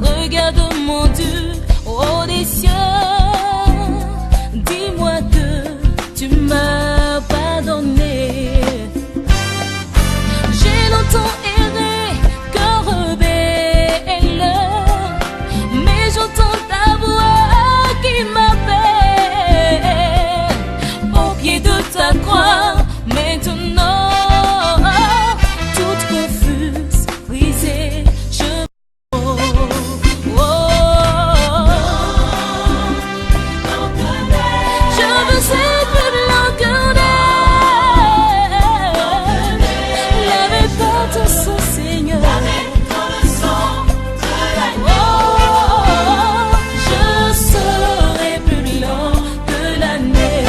Regarde mon Dieu, oh des cieux, dis-moi que tu m'as pardonné. J'ai longtemps erré, cœur rebelle, mais j'entends ta voix qui m'appelle au pied de ta croix. Maintenant, toute confuse, brisée, je veux cette blanc. Lavé par ton sang, Seigneur. Je serai plus blanc que la neige.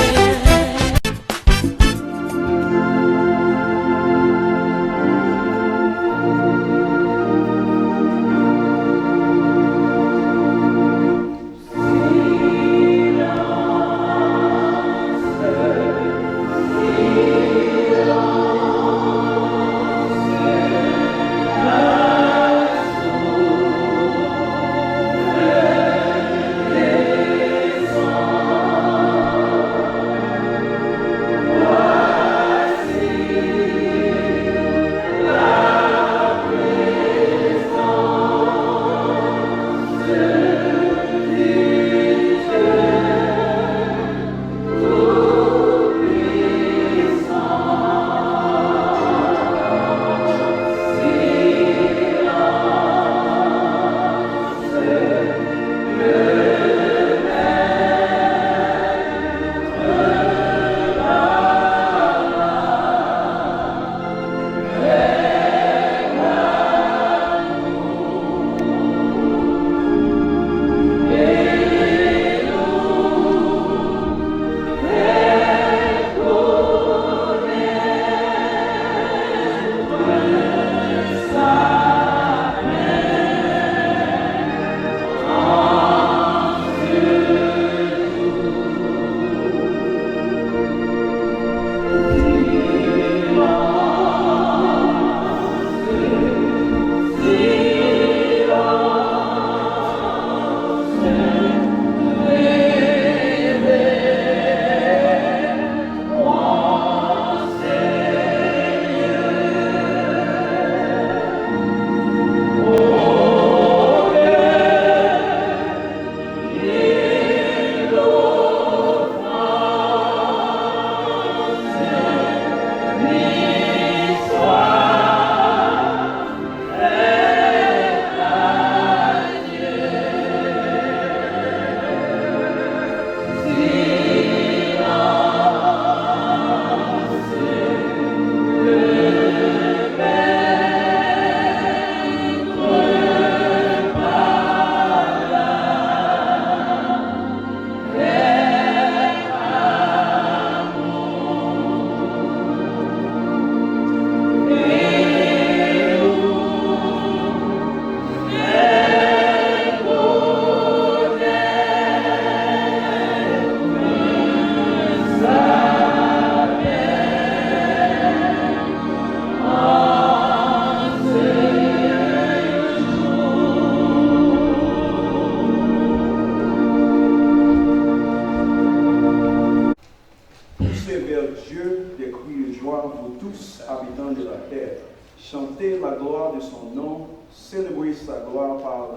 Chantez la gloire de son nom, célébrez sa gloire par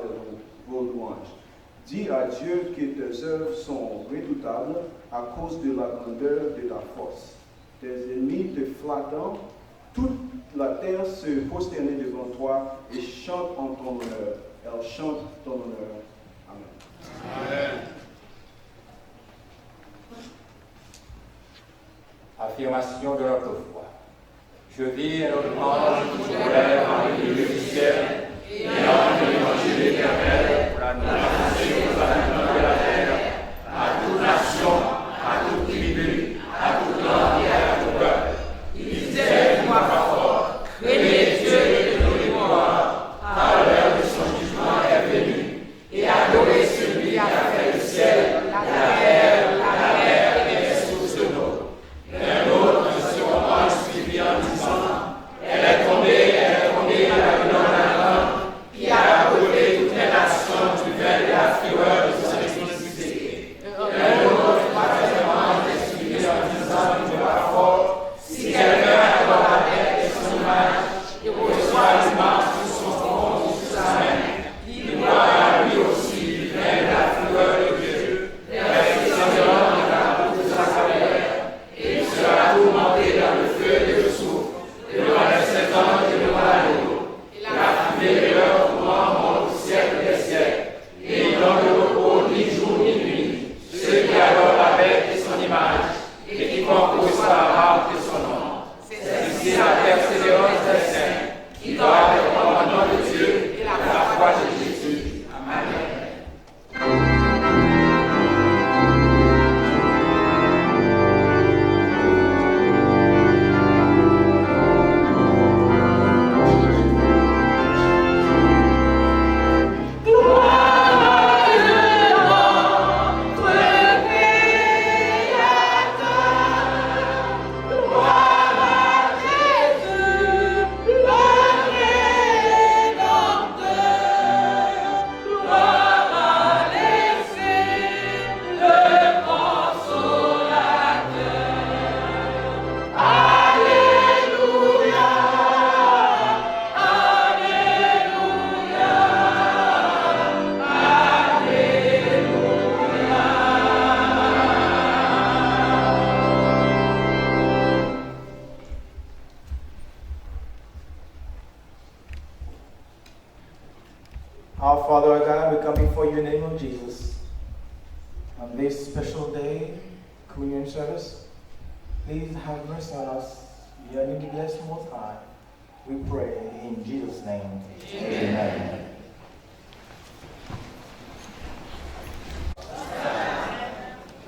vos louanges. Dis à Dieu que tes œuvres sont redoutables à cause de la grandeur de ta force. Tes ennemis te flattant, toute la terre se prosterne devant toi et chante en ton honneur. Elle chante ton honneur. Amen. Amen. Affirmation de notre foi. Je vis notre ange qui volait dans le milieu du ciel et en l'évangile éternel pour la nation de la terre, à toute nation, à toute tribu, à toute langue et à tout peuple. Il disait d'une voix fort, craignez Dieu et donnez gloire, car l'heure de son jugement est venue, et adorez celui qui a fait le ciel, la terre et les sources de l'eau. Un autre sur ange suivi en disant, elle est tombée, la grande qui a brûlé toutes les nations. Our Father, our God, we come before you in the name of Jesus. On this special day, communion service, please have mercy on us. Yearning to bless Most High. We pray in Jesus' name. Amen.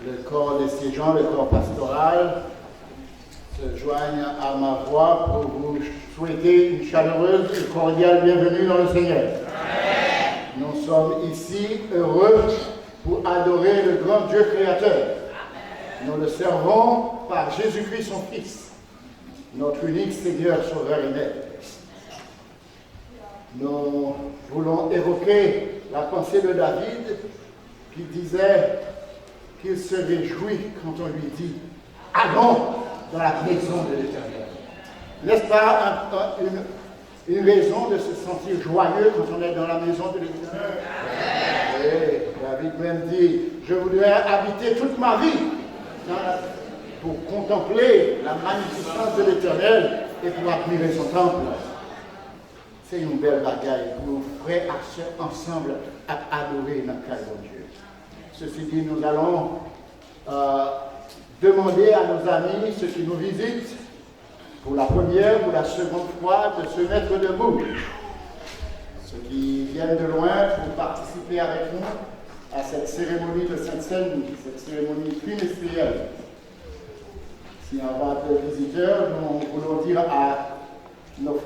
Le corps des siégeants, le corps pastoral, se joignent à ma voix pour vous souhaiter une chaleureuse et cordiale bienvenue dans le Seigneur. Amen. Nous sommes ici heureux pour adorer le grand Dieu créateur. Amen. Nous le servons par Jésus-Christ son Fils, notre unique Seigneur, Sauveur et Maître. Nous voulons évoquer la pensée de David qui disait qu'il se réjouit quand on lui dit « Allons dans la maison de l'Éternel ». N'est-ce pas une raison de se sentir joyeux quand on est dans la maison de l'Éternel? Et David même dit « Je voudrais habiter toute ma vie pour contempler la magnificence de l'Éternel et pour admirer son temple ». C'est une belle bagaille pour nous, frères et sœurs, ensemble, à adorer notre cœur de Dieu. Ceci dit, nous allons demander à nos amis, ceux qui nous visitent, pour la première ou la seconde fois, de se mettre debout. Ceux qui viennent de loin pour participer avec nous à cette cérémonie de Sainte-Seine, cette cérémonie trimestrielle. Si on va de visiteurs, nous voulons dire à nos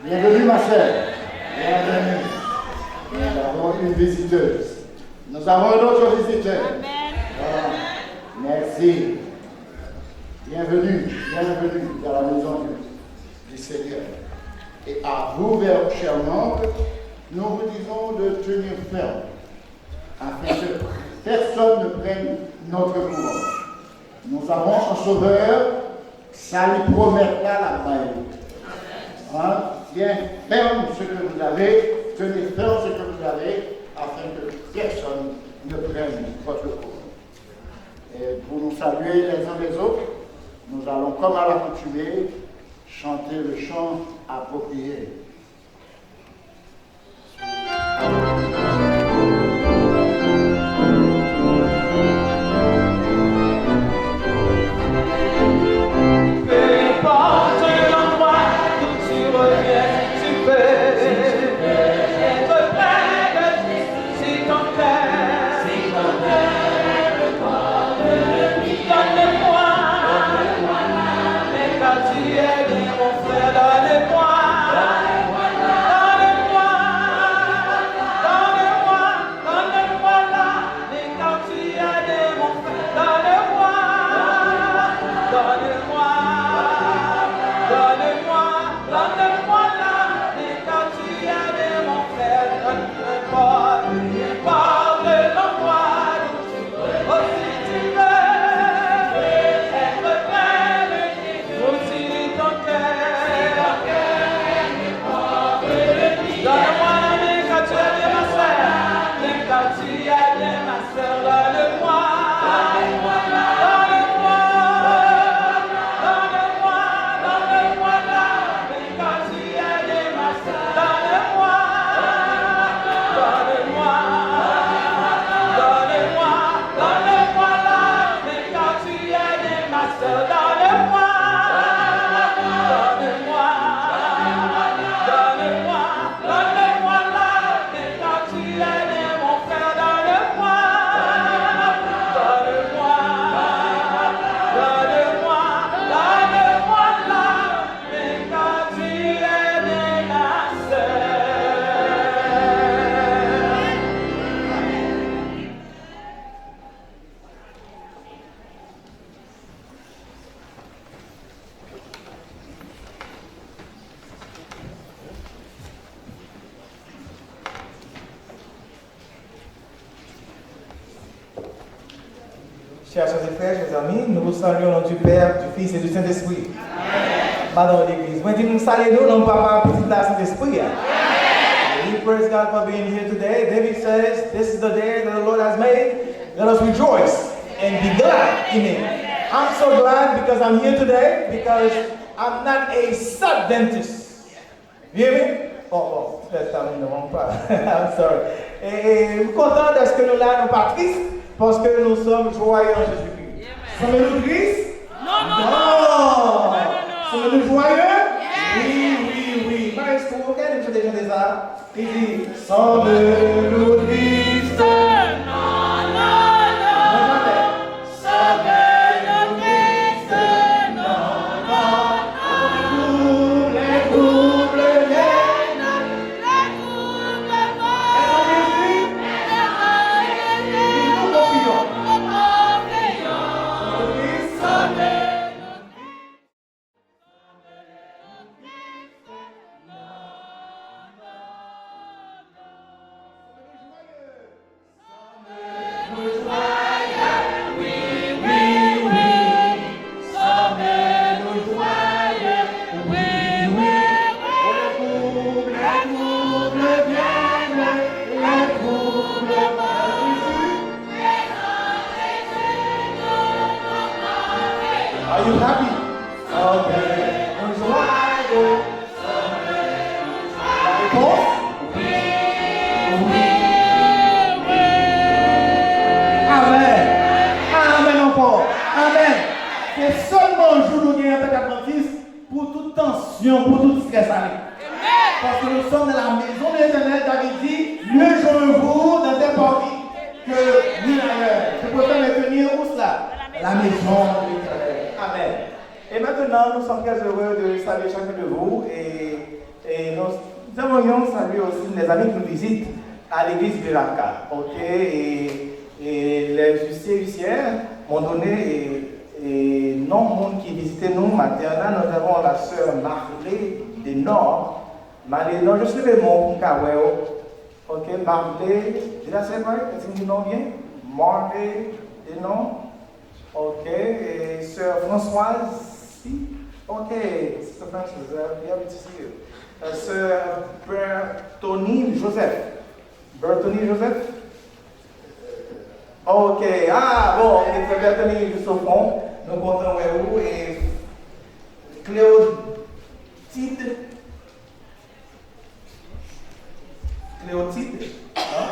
bienvenue ma sœur, bienvenue. Nous avons une visiteuse. Nous avons un autre visiteur. Voilà. Merci. Bienvenue dans la maison du Seigneur. Et à vous, chers membres, nous vous disons de tenir ferme, afin que personne ne prenne notre couronne. Nous avons un sauveur, ça lui promet là la baille. Hein? Bien ferme ce que vous avez, tenez ferme ce que vous avez, afin que personne ne prenne votre couronne. Et pour nous saluer les uns les autres, nous allons, comme à l'accoutumée, chanter le chant approprié. Chers sœurs et frères, chers amis, nous vous saluons au nom du Père, du Fils et du Saint-Esprit. Madame l'Église, moi, nous saluons non pas par petit Saint-Esprit. We praise God for being here today. David says, this is the day that the Lord has made. Let us rejoice and be glad in it. I'm so glad because I'm here today, because I'm not a Subdentist. You hear me? Bon, peut-être ça ne manque pas. I'm sorry. Et content de ce que nous là, nous pas tristes, parce que nous sommes joyeux en Jésus-Christ. Sommes-nous tristes? Non. Sommes-nous joyeux? Oui. Maestro, regardez, je déjà des arts. Il dit, sommes-nous tristes? Are you happy? Okay. Amen encore. Amen. C'est seulement un jour où nous avons un Adventiste pour toute tension, pour tout stress. Parce que nous sommes dans la maison de l'Éternel. David dit, mieux joignez-vous dans des parties que ni ailleurs. Je préfère me tenir où cela? La maison de l'Éternel. Amen. Et maintenant, nous sommes très heureux de saluer chacun de vous et nous aimerions saluer aussi les amis qui nous visitent à l'église Beraka. Ok? Et les huissiers m'ont donné et non monde qui visitait nous matin. Nous avons la sœur Marley des Nord. Marley, non, je suis le mot pour Kaweo. Ok? Marley, je la sais pas, est-ce que vous nom bien? Marley des Nord. Ok, et sœur Françoise, si? Ok, Sister Francis, we happy to see you. Sœur Bertoni Joseph. Bertoni Joseph? Ok, bon, c'est Bertoni juste au fond. Nous comptons où et Cléotide. Hein?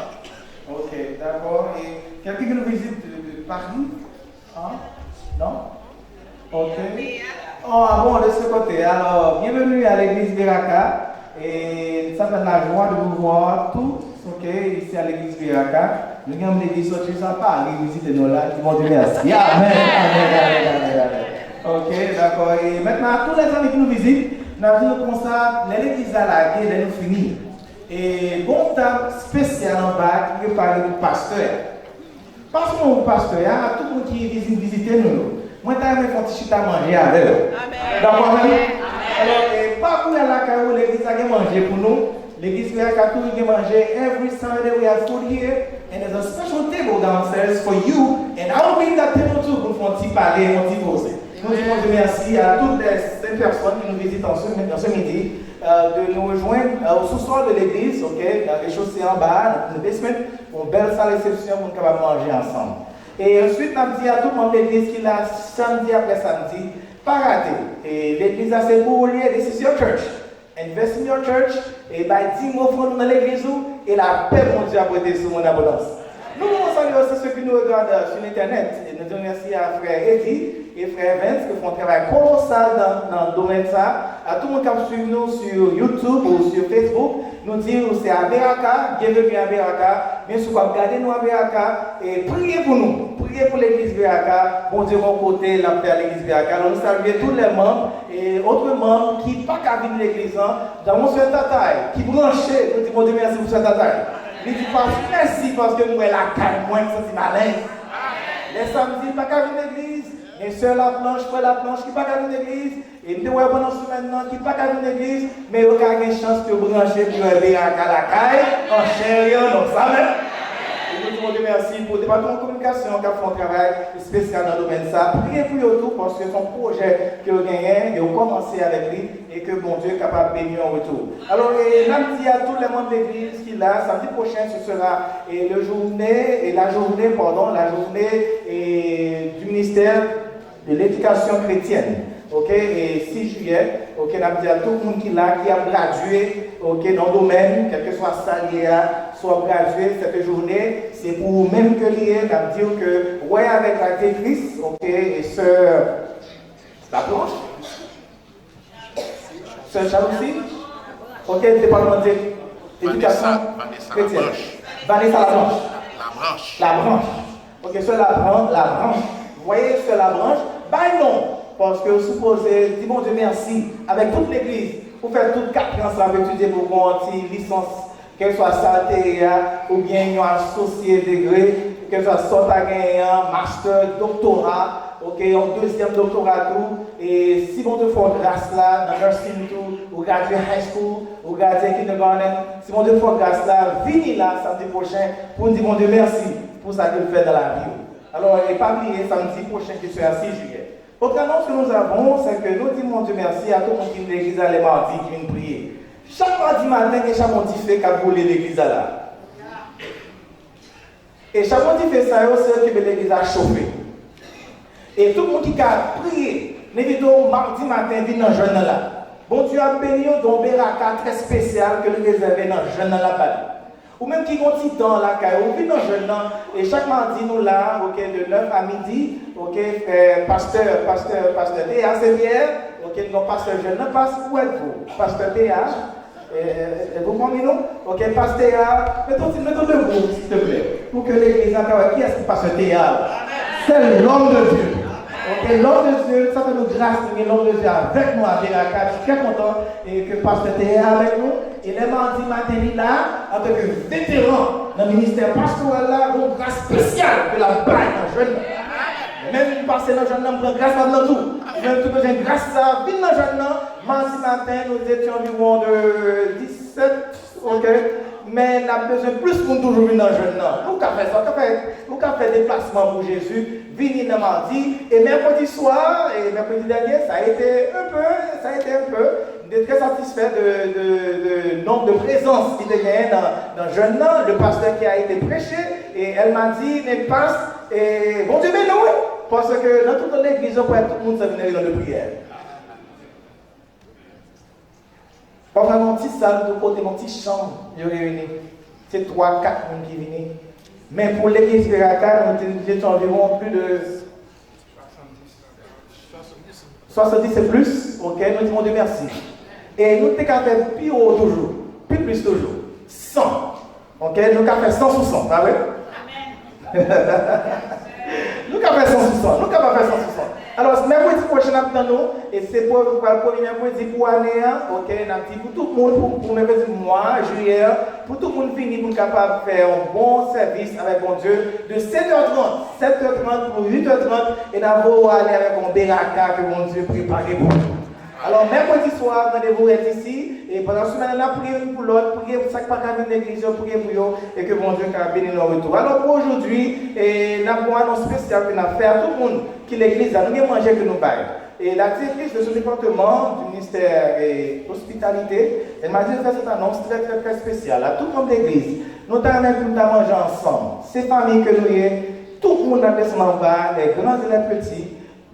Ok, d'accord. Et quelqu'un qui nous visite de Paris? Non? Ok. Bon, de ce côté. Alors, bienvenue à l'église Beraka. Et ça fait la joie de vous voir tous, ok, ici à l'église Beraka. Nous avons l'église sortie sympa, visitez-nous là, qui vont dire merci. Amen. Ok, d'accord. Et maintenant, tous les amis qui nous visitent, nous avons comme ça, l'église à la guerre, elle nous finit. Et bon temps spécial en bas qui parle du pasteur. Parce que mon pasteur, tout le monde qui visite nous, moi je vais faire un petit à manger avec eux. D'accord? Alors, pas pour la caillou, l'église a manger pour nous. L'église a toujours manger. Every Sunday we have food here, and there's a special table downstairs for you. And I will bring that table too pour faire un petit parler, un petit poser. Nous disons merci à toutes les personnes qui nous visitent en ce midi. De nous rejoindre au sous-sol de l'église, ok, dans les chaussées en bas, dans le basement, pour une belle salle de réception pour nous capables manger ensemble. Et ensuite, on dit à tout le monde de l'église qui l'a samedi après samedi, pas raté. Et l'église a ses pour lier, this is your church. Invest in your church, et bah 10 mots dans l'église, et la paix, mon Dieu, a prêté sur mon abondance. Nous saluons aussi ceux qui nous regardent sur Internet. Et nous disons merci à frère Eddie et frère Vince qui font un travail colossal dans le domaine de ça. À tout le monde qui suit nous sur YouTube ou sur Facebook, nous disons c'est à Beraka, bienvenue à Beraka. Bien sûr, regardez-nous à Beraka et priez pour nous. Priez pour l'église Beraka. Bon Dieu, mon côté, l'enfer à l'église Beraka. Alors, nous saluons tous les membres et autres membres qui ne sont pas venir de l'église. Nous avons ce tataille qui branché. Nous disons bon Dieu, merci pour ce tataille. Il dit merci parce que nous sommes la caille, moi, je suis malin. Les samedis, pas qu'à venir l'église. Les soeurs, la planche, frère, la planche, qui pas qu'à venir l'église. Et nous avons pendant ce maintenant, qui pas qu'à venir l'église. Mais vous avez une chance de brancher pour aller à la caille, en chair, non, ça même. Et nous disons merci pour le département de communication qui a fait un travail spécial dans le domaine de ça. Priez pour eux parce que son projet que vous gagnez, vous commencez avec lui et que bon Dieu est capable de bénir en retour. Alors, lundi à tous les membres de l'église qui est là, samedi prochain, ce sera la journée du ministère de l'éducation chrétienne. Ok, et 6 juillet, ok, on a dit à tout le monde qui est là, qui a gradué ok, dans le domaine, quel que soit salaire, soit gradué, cette journée, c'est pour vous-même que lié, à dire que, ouais, avec la directrice, ok, et la planche, sœur Jalousie, ok, département d'éducation chrétienne. Vanessa la branche. La branche. Ok, sur la branche. Vous voyez, sur la branche, bah non. Parce que vous supposez, dis bon Dieu merci, avec toute l'église, vous faites toutes 4 ans, ça va étudier pour une licence, qu'elle soit saltéria, ou bien une associé degré, qu'elle soit sortagan, master, doctorat, ok, en 2e doctorat tout, et si bon Dieu fait grâce là, dans nursing tout, ou gradué high school, ou gradué kindergarten, si bon Dieu fait grâce là, venez là samedi prochain pour nous dire bon Dieu merci pour ça qu'il fait dans la vie. Alors, et pas oublier samedi prochain qui sera 6 juillet. Autre annonce que nous avons, c'est que nous disons Dieu merci à tout le monde qui vient l'église les mardis qui vient prier. Chaque mardi matin, il y a chaque mardi fait qu'à brûler l'église là. Et chaque mardi fait ça, c'est que l'église a chauffé. Et tout le monde qui a prié, l'évidemment, mardi matin, vient dans le jeûne là. Bon Dieu a béni d'un beraka très spécial que nous réservons dans le jeûne là. Ou même qui ont un petit temps là, ou bien dans le jeûne là, et chaque mardi nous là, ok, de 9 à midi, ok, pasteur Théa, c'est bien, ok, nous pasteur jeune, où êtes-vous? Pasteur Théa, vous comprenez nous? Ok, pasteur Théa, mettons le groupe, s'il te plaît, pour que l'église entende qui est-ce qui pasteur Théa? C'est l'homme de Dieu. Ok, l'homme de Dieu, ça fait nous grâce de l'homme de Dieu avec nous à Veracruz. Je suis très content que pasteur Théa avec nous. Et les mardis matin, là, en tant que vétéran dans le ministère pastoral, là, une grâce spéciale que la baille dans le jeune. Même passer dans le jeune, on prend grâce dans tout. Même tout besoin de grâce, ça, vite dans le jeune, mardi matin, nous étions environ de 17, ok. Mais on a besoin plus pour toujours venir dans le jeune. Nous avons fait ça, nous avons fait des déplacements pour Jésus, venir dans mardi, et mercredi soir, et mercredi dernier, ça a été un peu. Je suis très satisfait de nombre de présences qui étaient dans le jeune, le pasteur qui a été prêché, et elle m'a dit, n'est pas, et bon Dieu, mais non, parce que dans toute l'église, tout le monde s'est venu dans la prière. Parfois, dans une petite salle, de côté, dans une petite chambre, ils réunis. C'est 3-4 personnes qui viennent. Mais pour l'église Veracruz, nous étions environ plus de 70 et plus. Ok, nous disons Dieu merci. Et nous avons fait plus haut toujours, plus toujours. 100. Ok, nous avons fait 100 sur 100, pas vrai? Amen. Nous avons fait 100 sur 100. Alors, mercredi prochain, nous et c'est pour le premier mercredi pour l'année, ok, pour tout le monde, pour mercredi mois, juillet, pour tout le monde finir pour capable de faire un bon service avec mon Dieu, de 7h30 pour 8h30, et nous allons aller avec un beraka que mon Dieu prépare pour nous. Alors, mercredi soir, rendez-vous est ici, et pendant ce semaine-là, priez pour l'autre, priez pour ça qui pas qu'à venir l'église, priez pour eux, et que mon Dieu a béni nos retours. Alors, pour aujourd'hui, nous avons un annonce spéciale que nous avons fait à tout le monde qui l'église a nous manger que nous baillons. Et la directrice de ce département du ministère de l'hospitalité, elle m'a dit de faire cette annonce très spéciale à tout le monde de l'église. Nous avons manger ensemble. Ces familles que nous avons, tout le monde a descendu en bas, les grands et les petits.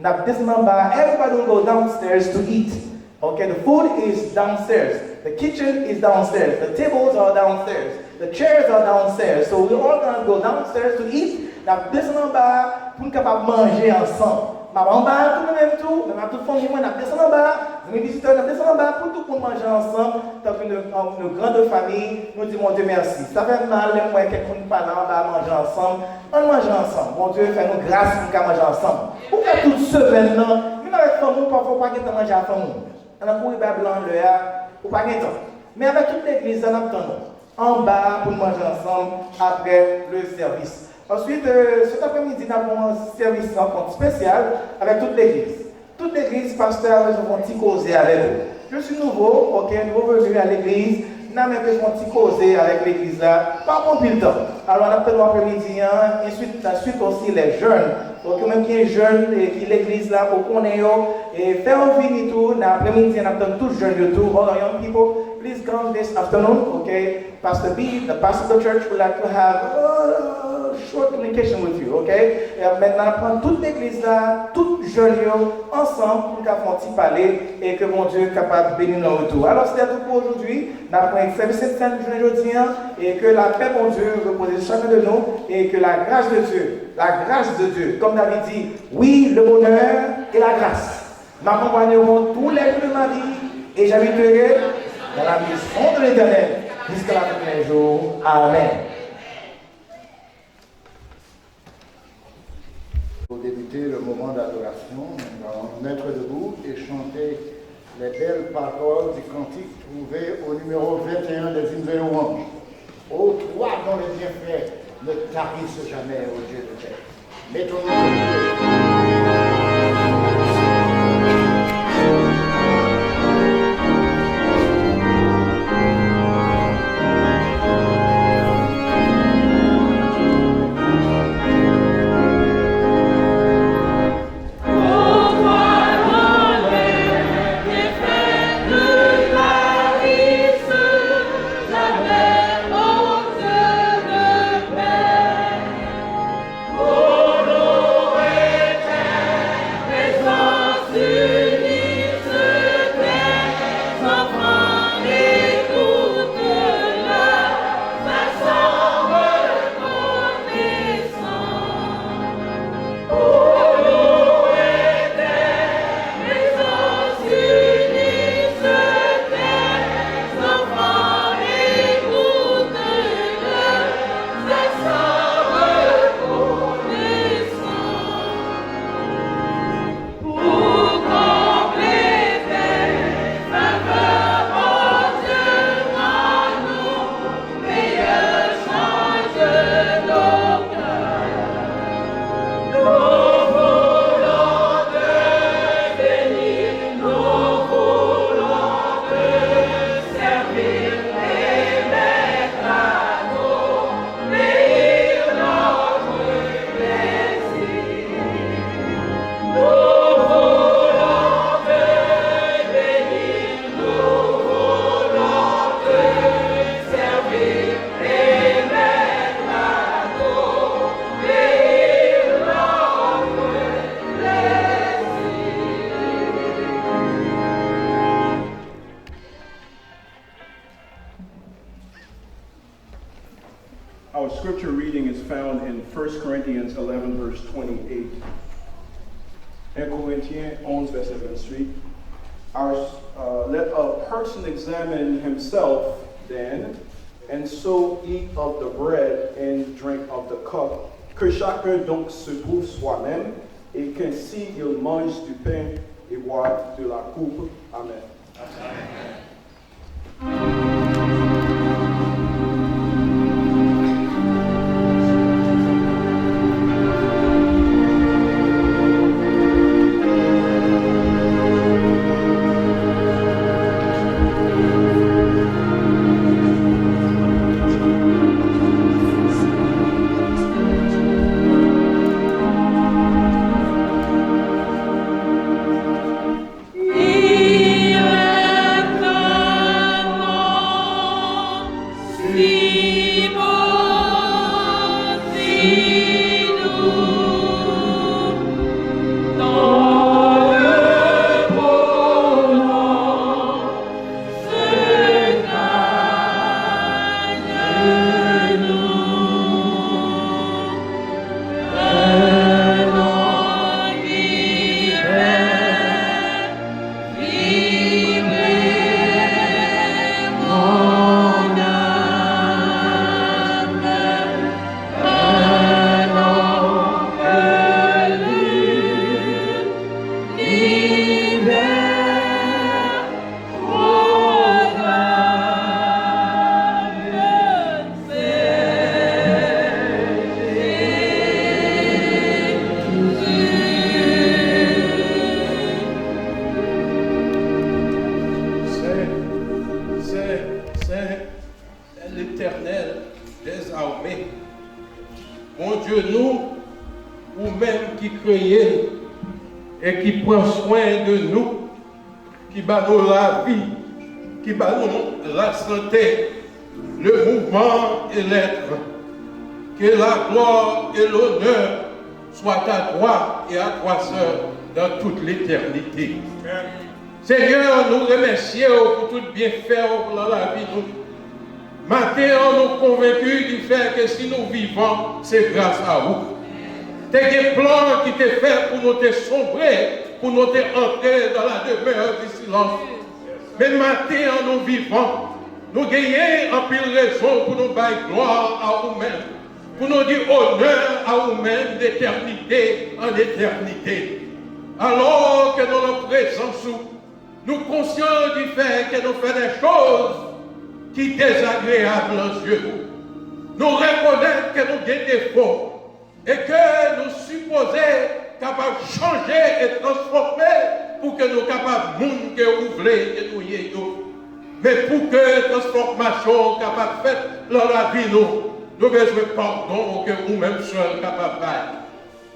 Everybody will go downstairs to eat. Okay, the food is downstairs. The kitchen is downstairs. The tables are downstairs. The chairs are downstairs. So we're all going to go downstairs to eat. Nous descendons en bas pour nous capables manger ensemble. En bas, tout le même tout. Même à toute famille, nous descendons en bas. Nous visiteurs, nous descendons en bas pour tout le monde manger ensemble. Tant qu'une grande famille, nous disons Dieu merci. Ça fait mal, même moi, quelqu'un parle en bas, manger ensemble. On mange ensemble. Bon Dieu, fait nous grâce pour nous manger ensemble. Pour faire toute semaine, même avec la famille, parfois, pas de manger à la famille. On a couru blanc, ou pas de temps. Mais avec toute l'église, on attend en bas pour manger ensemble après le service. Ensuite, cet après-midi, nous avons un service rencontre spécial avec toute l'église. Toute l'église, pasteur, nous avons un petit causé avec eux. Je suis nouveau, ok, nouveau venu à l'église. Nous avons un petit causé avec l'église là, pas bon plus de temps. Alors, on a fait l'après-midi, et ensuite aussi les jeunes. Donc, même qui est jeune et qui l'église là, pour qu'on ait et faire un vini tout, l'après-midi, on a tous jeunes de tout. All our young people, please come this afternoon, okay? Pastor B, the pastor of the church, would like to have a short communication with you, ok? Et maintenant, prendre toute l'église là, toute jeune ensemble pour qu'on fasse parler et que mon Dieu est capable de bénir nos retours. Alors, c'était tout pour aujourd'hui. Nous avons fait cette scène aujourd'hui et que la paix, mon Dieu, repose sur chacun de nous et que la grâce de Dieu, comme David dit, oui, le bonheur et la grâce m'accompagneront tous les jours de ma vie et j'habiterai dans la maison de l'Éternel jusqu'à la fin des jours. Amen. Pour débuter le moment d'adoration, nous allons nous mettre debout et chanter les belles paroles du cantique trouvé au numéro 21 des hymnes de louange. Ô toi dont les bienfaits ne tarissent jamais, ô Dieu de paix. Mettons-nous debout. Our scripture reading is found in 1 Corinthians 11, verse 28. 1 Corinthiens 11, verset 28. Let a person examine himself then, and so eat of the bread and drink of the cup. Que chacun donc se prouve soi-même, et qu'ainsi il mange du pain et boive de la coupe. Amen. Amen. La vie, qui bat la santé, le mouvement et l'être, que la gloire et l'honneur soient à toi et à toi seul dans toute l'éternité. Seigneur, nous remercions pour tout bienfait dans la vie. Maintenant, nous convaincus du fait que si nous vivons, c'est grâce à vous. C'est un plan qui t'est fait pour nous te sombrer, pour nous te entrer dans la demeure du silence. Mais maintenant, nous vivons. Nous gagnons en pile raison pour nous bailler gloire à vous-même. Pour nous dire honneur à vous-même d'éternité en éternité. Alors que dans notre présence, nous conscients du fait que nous faisons des choses qui sont désagréables aux yeux. Nous reconnaissons que nous avons des défauts et que nous supposons capables de changer et transformer pour que nous soyons capables de monde que vous voulez et nous ayons. Mais pour que la transformation soit capable de faire dans la vie, nous avons besoin de pardon que vous-même seuls capables de faire.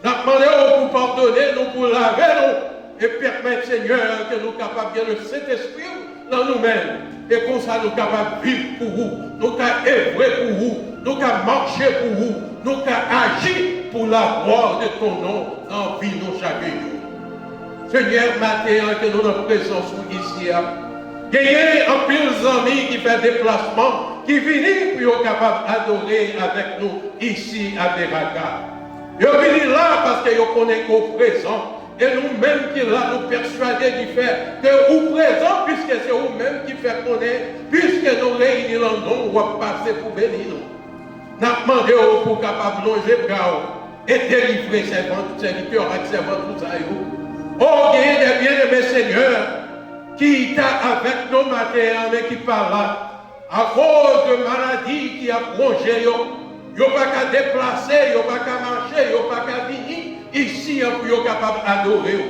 Nous demandons pour pardonner, nous pour laver nous et permettre, Seigneur, que nous soyons capables de le Saint-Esprit dans nous-mêmes. Et comme ça, nous sommes capables de vivre pour vous, nous sommes œuvrer pour vous, nous sommes marcher pour vous, nous sommes agir pour la gloire de ton nom dans la vie de chaque jour. Seigneur, maintenant que nous sommes présents ici, gagnez en pile amis qui fait déplacement, qui viennent pour être capables d'adorer avec nous ici à Beraka. Ils viennent là parce qu'ils connaissent qu'au présent. Et nous-mêmes qui là nous persuader du fait que vous présent, puisque c'est vous-même qui fait connaître, puisque nous réunissons dans nous, on va passer pour bénir nous. Nous demandons pour capable de longer bras et délivrer ses serviteurs et servantes tout ça. Oh, il y a des bien-aimés Seigneur qui est avec nos matins, mais qui parle là, à cause de maladies qui a plongé, ils n'ont pas qu'à déplacer, ils n'ont pas qu'à marcher, ils n'ont pas qu'à venir. Ici, vous êtes capable d'adorer.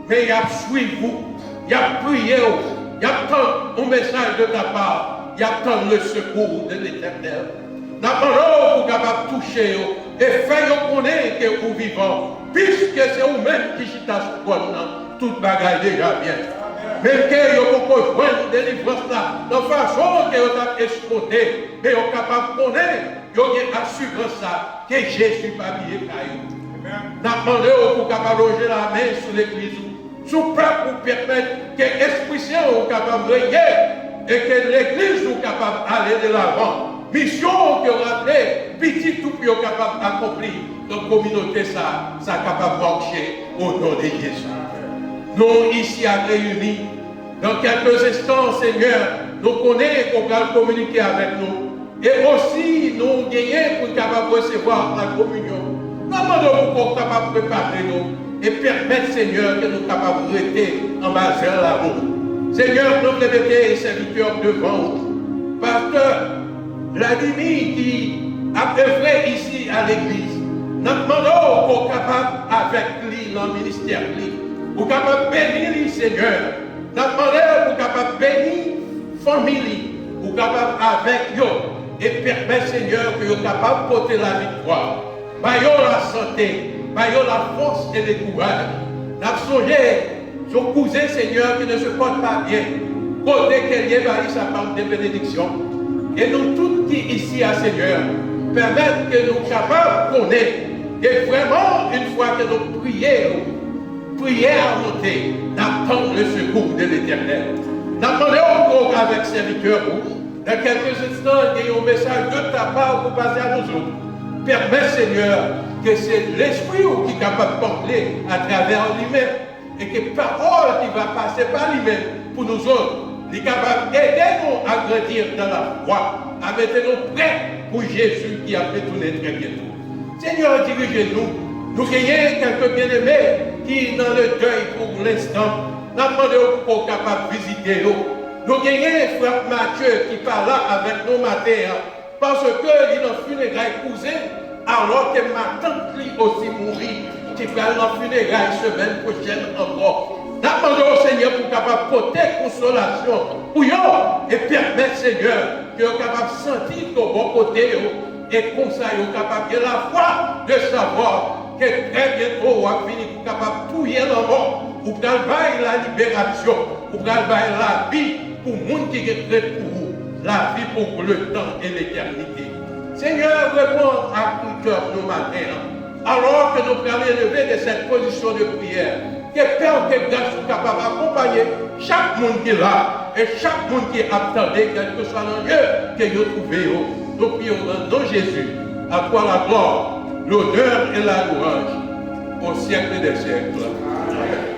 Mais il y a suivi vous, il y a prié, il y a tant un message de ta part, il y a tant le secours de l'Éternel. D'abord, vous êtes capable de toucher et faire connaître que vous vivez, puisque c'est vous-même qui chita sur toi, toute bagaille déjà bien. Même que vous pouvez joindre des délivrance là, de façon que vous avez escompté, mais vous êtes capable de connaître, vous avez assurance ça, que Jésus va bien caillou. Nous demandons pour capable loger la main sur l'église, sur le peuple pour permettre que l'Esprit Saint soit capable de régner et que l'église soit capable d'aller de l'avant. Mission que vous petit tout pour capable d'accomplir. Donc, la communauté, ça capable de marcher au nom de Jésus. Nous, ici, à réunis, dans quelques instants, Seigneur, nous connaissons qu'on va communiquer avec nous. Et aussi, nous gagnons pour capable de recevoir la communion. Nous demandons pour capable de préparer nous et permettre, Seigneur, que nous soyons capables de rester en majeur l'amour. Seigneur, nous voulons mettre les serviteurs devant vous. Pasteur Vladimir qui a œuvré ici à l'église, nous demandons pour capable avec lui dans le ministère, pour capable de bénir, Seigneur. Nous demandons pour capable de bénir la famille, pour capable avec eux et permettre, Seigneur, que vous soyez capable de porter la victoire. Baillons la santé, baillons la force et le courage. Nous avons songé son cousin, Seigneur, qui ne se porte pas bien. Côté qu'elle y ait sa part de bénédiction. Et nous tous qui ici, à Seigneur, permettre que nous soyons capables de connaître. Et vraiment, une fois que nous prions à monter, d'attendre le secours de l'Éternel. N'attendez encore avec serviteurs. Dans quelques instants, il y a un message de ta part pour passer à nous autres. Permets, Seigneur, que c'est l'Esprit qui est capable de parler à travers lui-même et que parole qui va passer par lui-même pour nous autres, il est capable d'aider nous à grandir dans la foi, à mettre nous prêts pour Jésus qui a fait tourner très bientôt. Seigneur, dirigez-nous. Nous gagnons quelques bien-aimés qui, dans le deuil pour l'instant, nous demandons pour capable de visiter nous. Nous gagnons frère Mathieu qui parle là avec nous matin. Parce qu'il est dans le funérail cousin, alors que ma tante lui aussi mourit, qui va dans le funérail semaine prochaine encore. Nous demandons au Seigneur pour capable porter consolation pour eux et permettre, Seigneur, que vous capable de sentir de bon côté et comme ça, vous capable de la foi de savoir que très bientôt, vous allez finir pour capable de touiller la mort, pour travailler la libération, pour travailler la vie pour le monde qui est prêt pour vous. La vie pour le temps et l'éternité. Seigneur, réponds à tout cœur nos matins. Alors que nous pouvons élever de cette position de prière, que Père, que grâce soit capable d'accompagner chaque monde qui est là et chaque monde qui attendait, quel que soit le lieu que vous trouvez. Nous prions dans le nom de Jésus. À toi la gloire, l'honneur et la louange au siècle des siècles. Amen.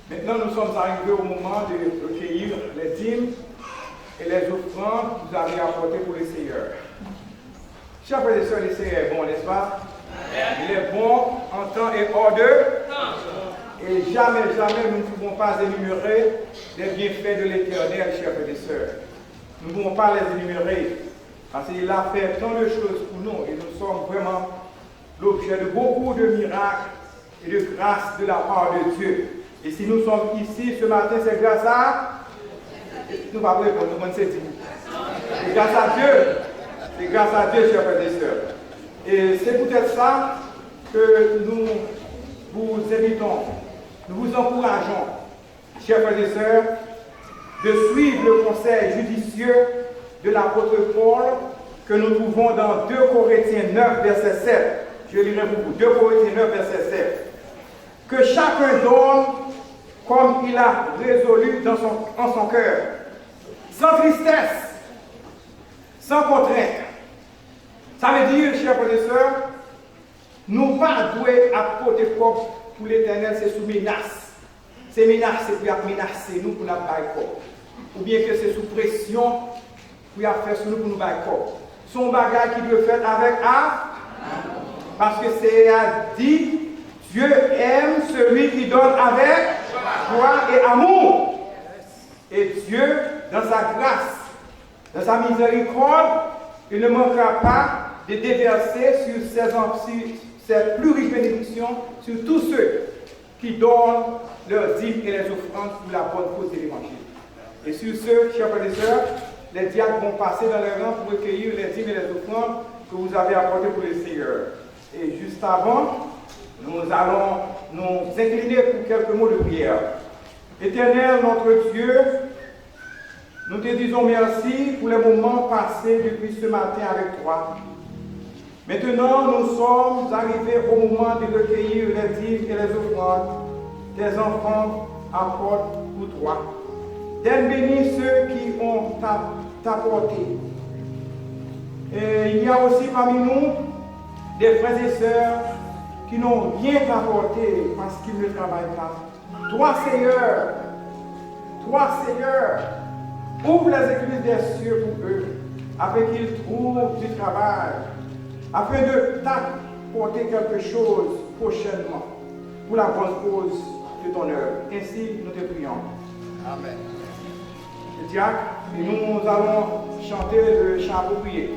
Maintenant, nous sommes arrivés au moment de recueillir les dîmes et les offrandes que vous avez apportées pour le Seigneur. Chers frères et sœurs, le Seigneur est bon, n'est-ce pas? Il est bon en temps et hors de temps. Et jamais, nous ne pouvons pas énumérer les bienfaits de l'Éternel, chers frères et sœurs. Nous ne pouvons pas les énumérer parce qu'il a fait tant de choses pour nous et nous sommes vraiment l'objet de beaucoup de miracles et de grâce de la part de Dieu. Et si nous sommes ici ce matin, c'est grâce à... Nous ne pouvons pas répondre, nous c'est dit. C'est grâce à Dieu. C'est grâce à Dieu, chers frères et sœurs. Et c'est peut-être ça que nous vous invitons, nous vous encourageons, chers frères et sœurs, de suivre le conseil judicieux de l'apôtre Paul que nous trouvons dans 2 Corinthiens 9, verset 7. Je lirai pour vous. 2 Corinthiens 9, verset 7. Que chacun donne comme il a résolu en son cœur, sans tristesse, sans contrainte. Ça veut dire, chers frères et sœurs, nous pas doués à porter pour l'Éternel, c'est sous menace. C'est menace, c'est pour menacer nous pour nous faire. Ou bien que c'est sous pression pour faire sur nous pour nous faire. Son bagage qui doit faire avec parce que c'est dit, Dieu aime celui qui donne avec joie et amour. Et Dieu, dans sa grâce, dans sa miséricorde, il ne manquera pas de déverser sur cette plurielle bénédiction sur tous ceux qui donnent leurs dîmes et les offrandes pour la bonne cause de l'Évangile. Et sur ce, chers frères et sœurs, les diacres vont passer dans les rangs pour recueillir les dîmes et les offrandes que vous avez apportées pour le Seigneur. Et juste avant, nous allons nous incliner pour quelques mots de prière. Éternel, notre Dieu, nous te disons merci pour les moments passés depuis ce matin avec toi. Maintenant, nous sommes arrivés au moment de recueillir les dîmes et les offrandes. Tes enfants apportent pour toi. Donne bénis ceux qui ont t'apporté. Et il y a aussi parmi nous des frères et sœurs qui n'ont rien apporté parce qu'ils ne travaillent pas. Toi, Seigneur, ouvre les églises des cieux pour eux, afin qu'ils trouvent du travail, afin de t'apporter quelque chose prochainement pour la bonne cause de ton œuvre. Ainsi, nous te prions. Amen. Le diacre, et nous allons chanter le chant approprié.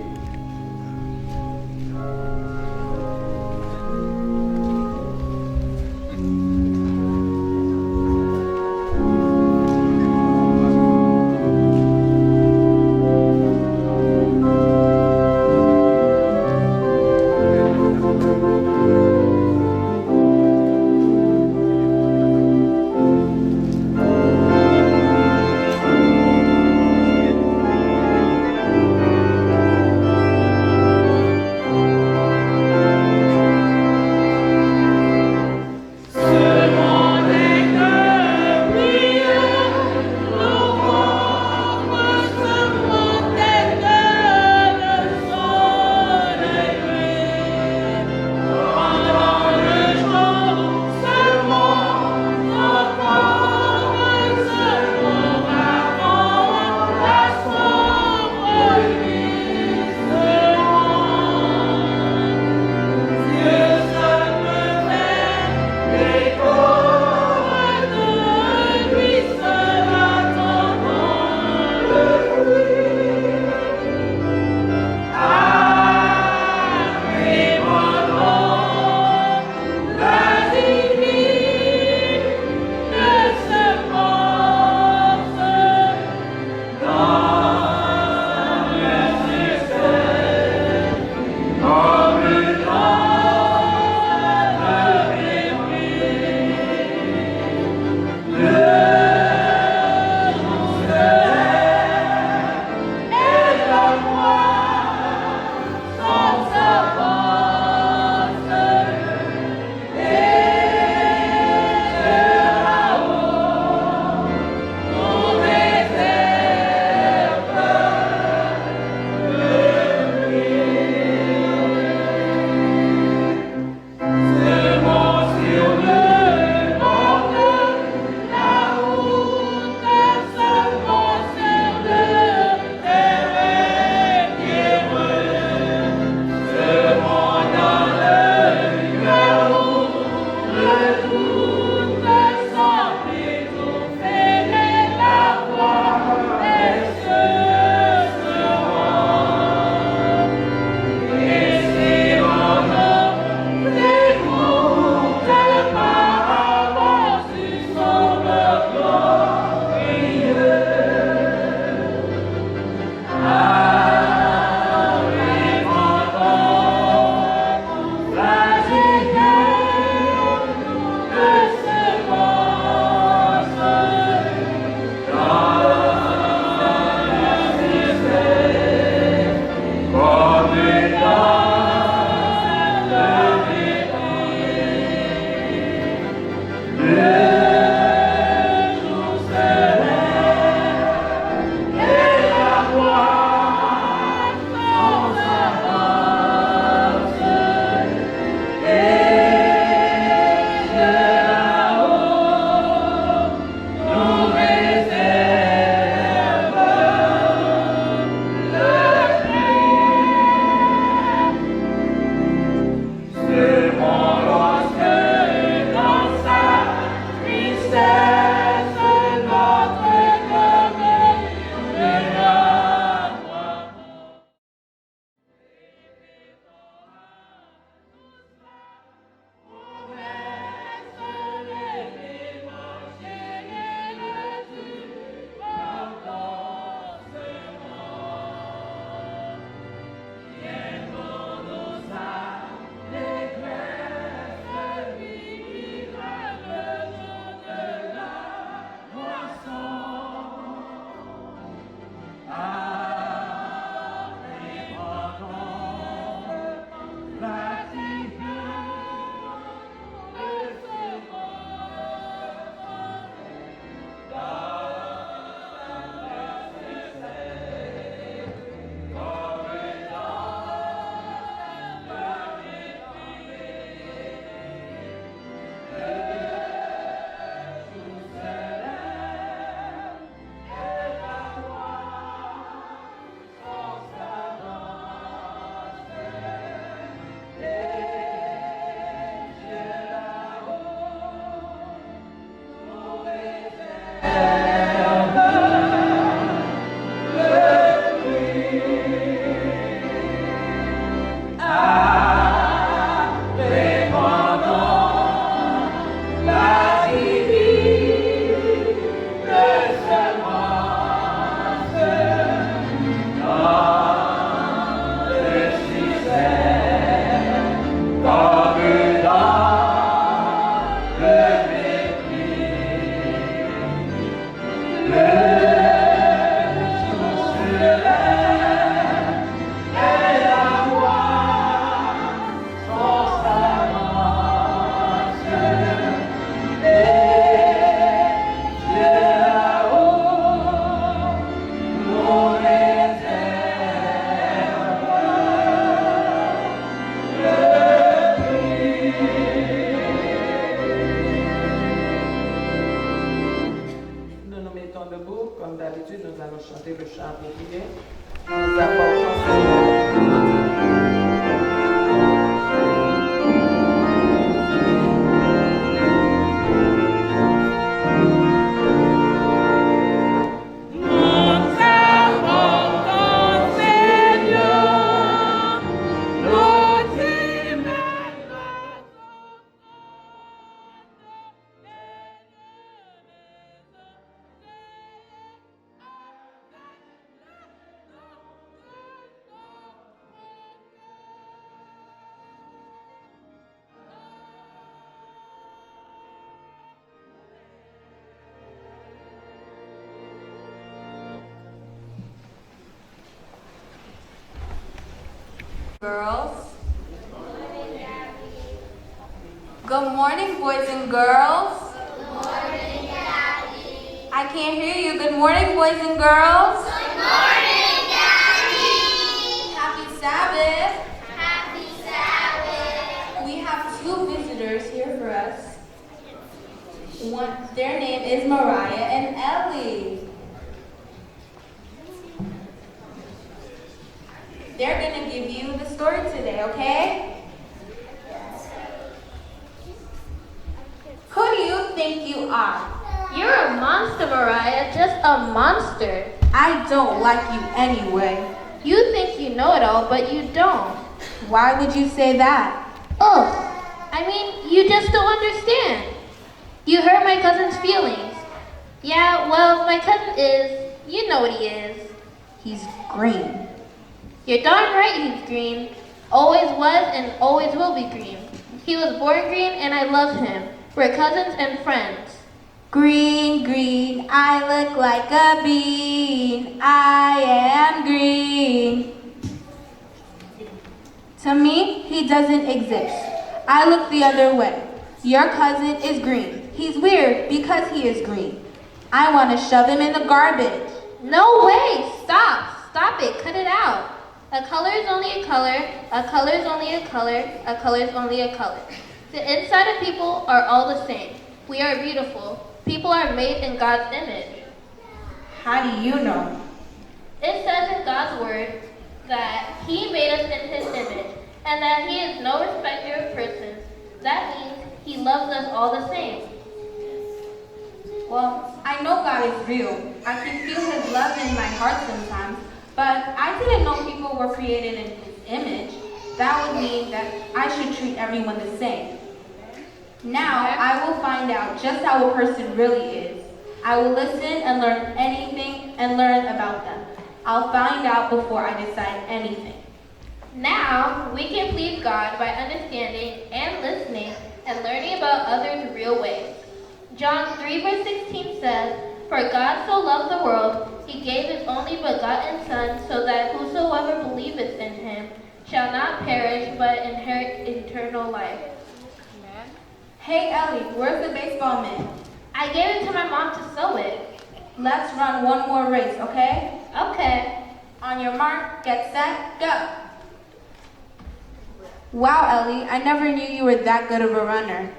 Girls. Good morning, boys and girls. Good morning, Daddy. I can't hear you. Good morning, boys and girls. Good morning, Daddy. Happy Sabbath. Happy Sabbath. We have two visitors here for us. Their name is Mariah and Ellie. They're going to give you the story today, okay? Who do you think you are? You're a monster, Mariah. Just a monster. I don't like you anyway. You think you know it all, but you don't. Why would you say that? Ugh. I mean, you just don't understand. You hurt my cousin's feelings. Yeah, well, my cousin is, you know what he is. He's green. You're darn right he's green. Always was and always will be green. He was born green and I love him. We're cousins and friends. Green, green, I look like a bean. I am green. To me, he doesn't exist. I look the other way. Your cousin is green. He's weird because he is green. I want to shove him in the garbage. No way! Stop! Stop it! Cut it out! A color is only a color, a color is only a color, a color is only a color. The inside of people are all the same. We are beautiful. People are made in God's image. How do you know? It says in God's word that He made us in His image, and that He is no respecter of persons. That means He loves us all the same. Well, I know God is real. I can feel His love in my heart sometimes, but I didn't know people were created in His image. That would mean that I should treat everyone the same. Now, I will find out just how a person really is. I will listen and learn anything and learn about them. I'll find out before I decide anything. Now, we can please God by understanding and listening and learning about others' real ways. John 3 verse 16 says, "For God so loved the world, He gave His only begotten Son, so that whosoever believeth in Him shall not perish, but inherit eternal life." Hey Ellie, where's the baseball mitt? I gave it to my mom to sew it. Let's run one more race, okay? Okay. On your mark, get set, go. Wow, Ellie, I never knew you were that good of a runner.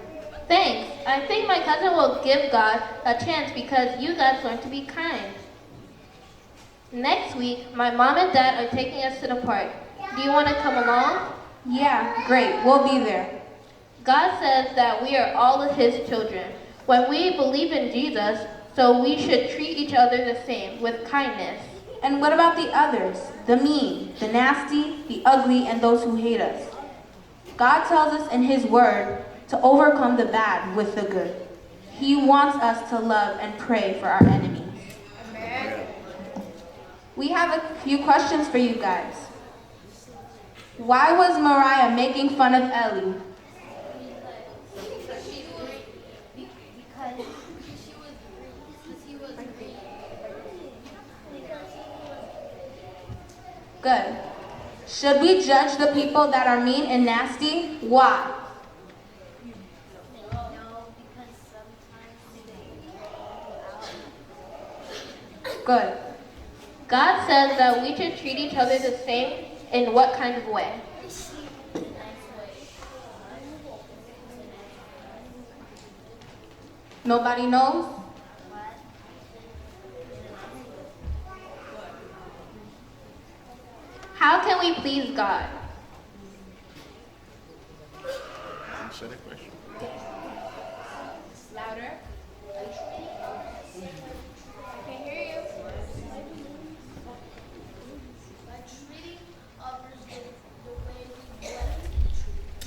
Thanks. I think my cousin will give God a chance because you guys learned to be kind. Next week, my mom and dad are taking us to the park. Do you want to come along? Yeah, great, we'll be there. God says that we are all His children. When we believe in Jesus, so we should treat each other the same, with kindness. And what about the others? The mean, the nasty, the ugly, and those who hate us. God tells us in His Word to overcome the bad with the good. He wants us to love and pray for our enemies. Amen. We have a few questions for you guys. Why was Mariah making fun of Ellie? Good. Should we judge the people that are mean and nasty? Why? Good. God says that we should treat each other the same. In what kind of way? Nobody knows? How can we please God? Answer the question. Louder. I can hear you. By treating others the way we want.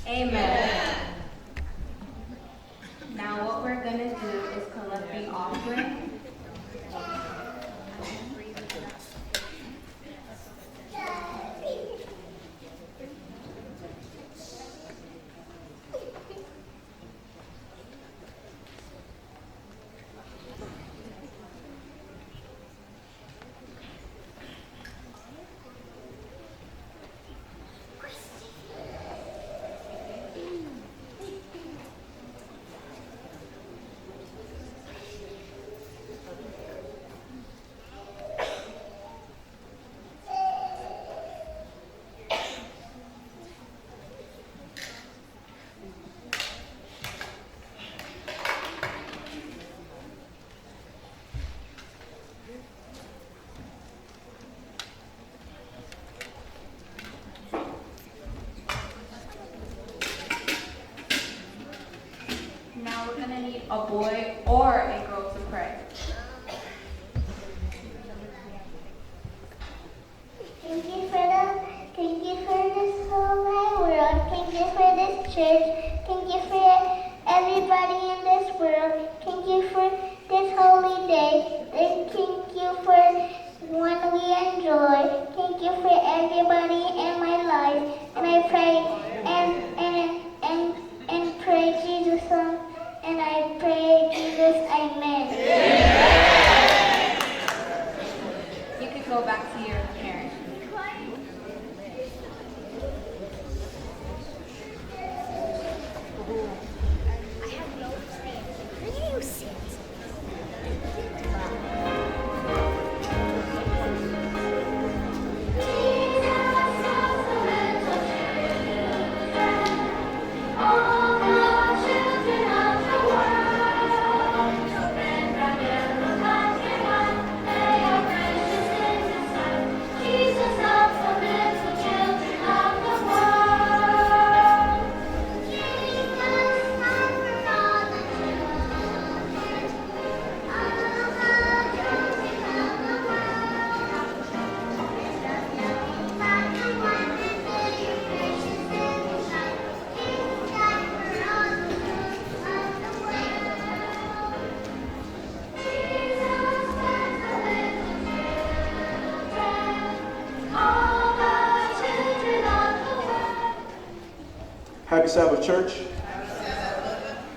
Amen. Now what we're going to do is collect the offering. Now we're going to need a boy or a girl to pray. Thank you for this whole wide world. Thank you for this church. Thank you for everybody in this world. Thank you for this holy day. And thank you for when we enjoy. Thank you for everybody in my life. And I pray and pray Jesus' son. And I pray Jesus, amen. You can go back to your parents. Happy Sabbath, church.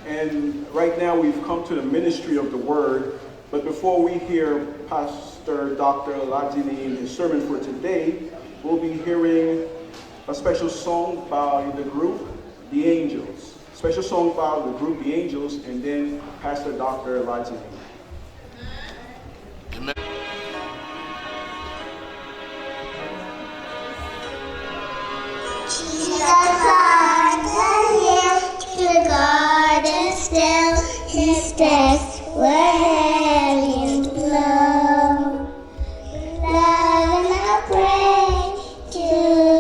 And right now we've come to the ministry of the word. But before we hear Pastor Dr. Ladini in his sermon for today, we'll be hearing a special song by the group, The Angels. Special song by the group, The Angels, and then Pastor Dr. Ladini. The garden still, his steps were heavy and low. Love and I pray to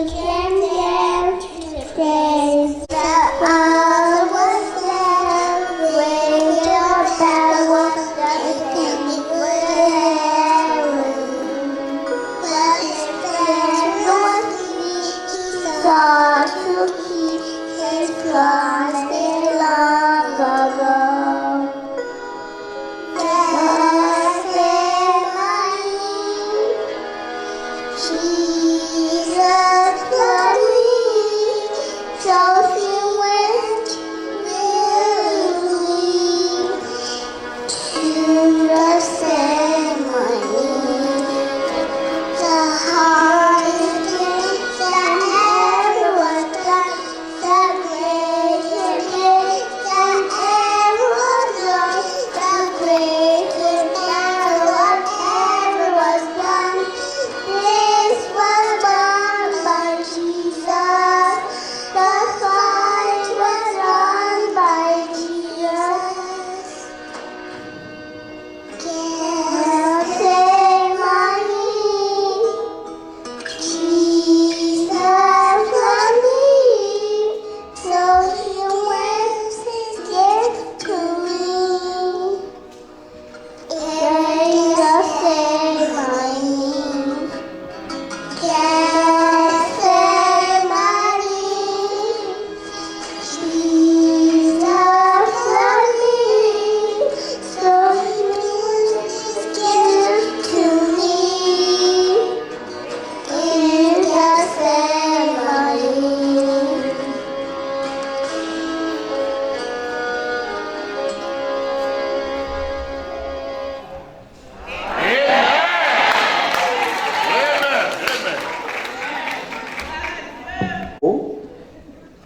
can dare to praise the all was there. Where your power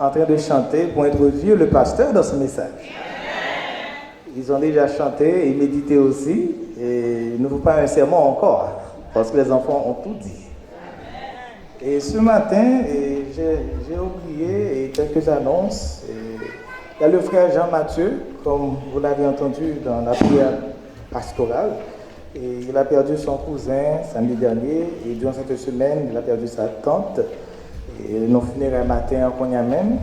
en train de chanter pour introduire le pasteur dans ce message. Ils ont déjà chanté et médité aussi, et il ne faut pas un sermon encore, parce que les enfants ont tout dit. Et ce matin, j'ai oublié quelques annonces. Il y a le frère Jean-Mathieu, comme vous l'avez entendu dans la prière pastorale. Et il a perdu son cousin samedi dernier, et durant cette semaine, il a perdu sa tante. Et nos funérailles matin en Cognac même.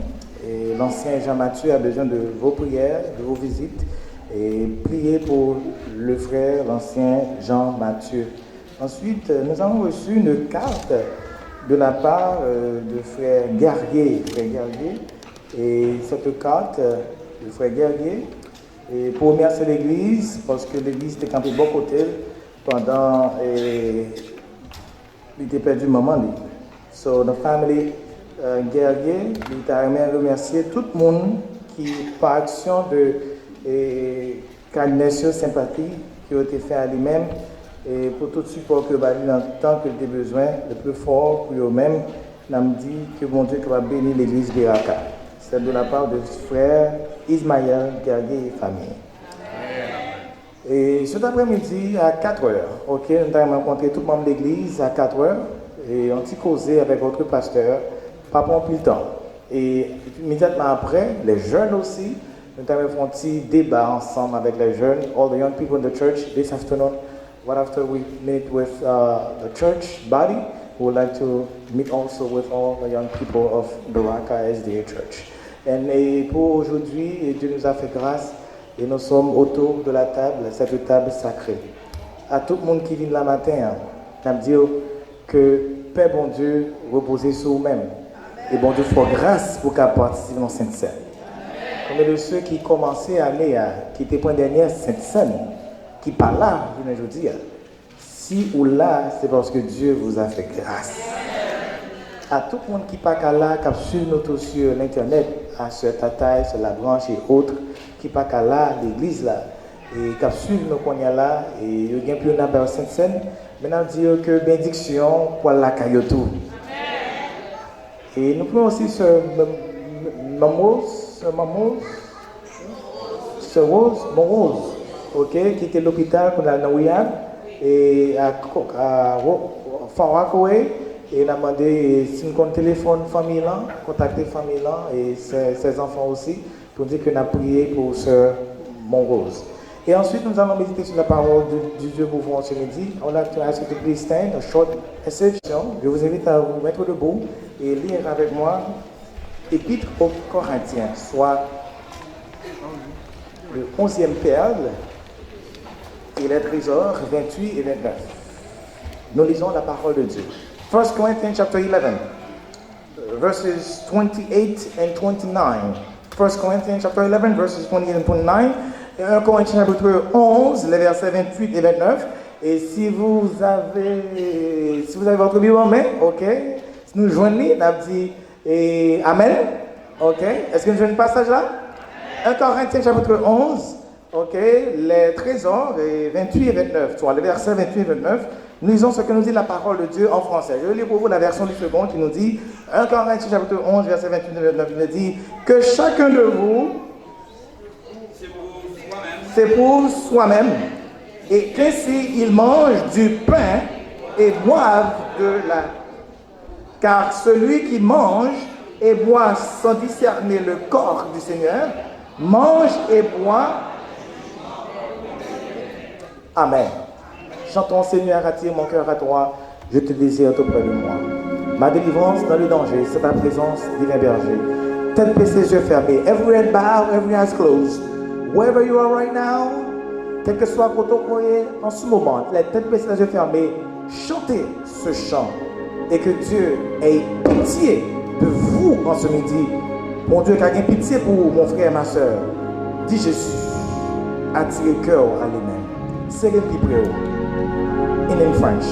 Et l'ancien Jean-Mathieu a besoin de vos prières, de vos visites. Et priez pour le frère, l'ancien Jean-Mathieu. Ensuite, nous avons reçu une carte de la part de frère Guerrier. Et cette carte, le frère Guerrier, et pour remercier l'église, parce que l'église était campée bon côté pendant il était perdu maman. So, the family Guerrier, il a remercié tout le monde qui, par action de kindness, sympathie, qui a été fait à lui-même, et pour tout support que dans le temps qu'il a besoin, le plus fort pour eux-mêmes, il a dit que mon Dieu va bénir l'église Beraka. C'est de la part de frère Ismaël Guerrier et famille. Et cet après-midi à 4h, ok, nous avons rencontré tout le monde de l'église à 4h et on s'est causé avec votre pasteur, pas pour plus de temps. Et immédiatement après, les jeunes aussi, nous avons fait un petit débat ensemble avec les jeunes, all the young people in the church this afternoon. Right after we meet with the church body, we would like to meet also with all the young people of Beraka SDA Church. Et pour aujourd'hui, Dieu nous a fait grâce et nous sommes autour de la table, cette table sacrée. À tout le monde qui vient là matin, je veux dire que Père bon Dieu reposez sur vous-même. Et bon Dieu fait grâce pour qu'à participer dans Sainte Seine. Comme de ceux qui commençaient à aller, qui étaient pour la dernière Sainte Seine, qui pas là, je dis, si ou là, c'est parce que Dieu vous a fait grâce. À tout le monde qui pas là, qui suit nous sur l'internet, à sur Tataï, sur la branche et autres, qui pas là, l'église là, et qui suit nous qu'on y a là, et il y a plus de Sainte-Seine, maintenant dire que bénédiction pour la caillotou. Et nous prenons aussi ce Rose, ok, qui était à l'hôpital qu'on a dans Ouian, et à Farakoué. Et il a demandé si nous avons téléphone famille là, contacter famille là et ses enfants aussi pour dire qu'on a prié pour Sœur Monrose. Et ensuite nous allons méditer sur la parole du Dieu pour vous ce midi. On a to ask you to please stand, a short message. Je vous invite à vous mettre debout et lire avec moi Épître aux Corinthiens, soit le 11e perle et les trésors 28 et 29. Nous lisons la parole de Dieu. 1 Corinthians chapter 11, verses 28 and 29. 1 Corinthians chapter 11, verses 28 and 29. 1 Corinthiens chapitre 11, les versets 28 et 29. Et si vous avez votre Bible en main, ok, si nous joignons, on a dit Amen, ok. Est-ce que nous joignons le passage là? 1 Corinthiens chapitre 11, ok, les trésors, 28 et 29, soit les versets 28 et 29. Nous lisons ce que nous dit la parole de Dieu en français. Je vais lire pour vous la version du second qui nous dit, 1 Corinthiens chapitre 11, verset 28 et 29, il nous dit que chacun de vous, c'est pour soi-même, et qu'ainsi il mange du pain et boive de la... Car celui qui mange et boit sans discerner le corps du Seigneur, mange et boit. Amen. Chantons, Seigneur, attire mon cœur à toi, je te désire tout près de moi. Ma délivrance dans le danger, c'est ta présence, divin berger. Tête baissée, yeux fermés, every head bowed, every eyes closed. Wherever you are right now, quel que soit votre courrier, en ce moment, les têtes baissées, les yeux fermés, chantez ce chant et que Dieu ait pitié de vous en ce midi. Mon Dieu, qui a pitié pour mon frère et ma soeur. Dis Jésus, attire le cœur à lui-même. C'est le plus près. In French.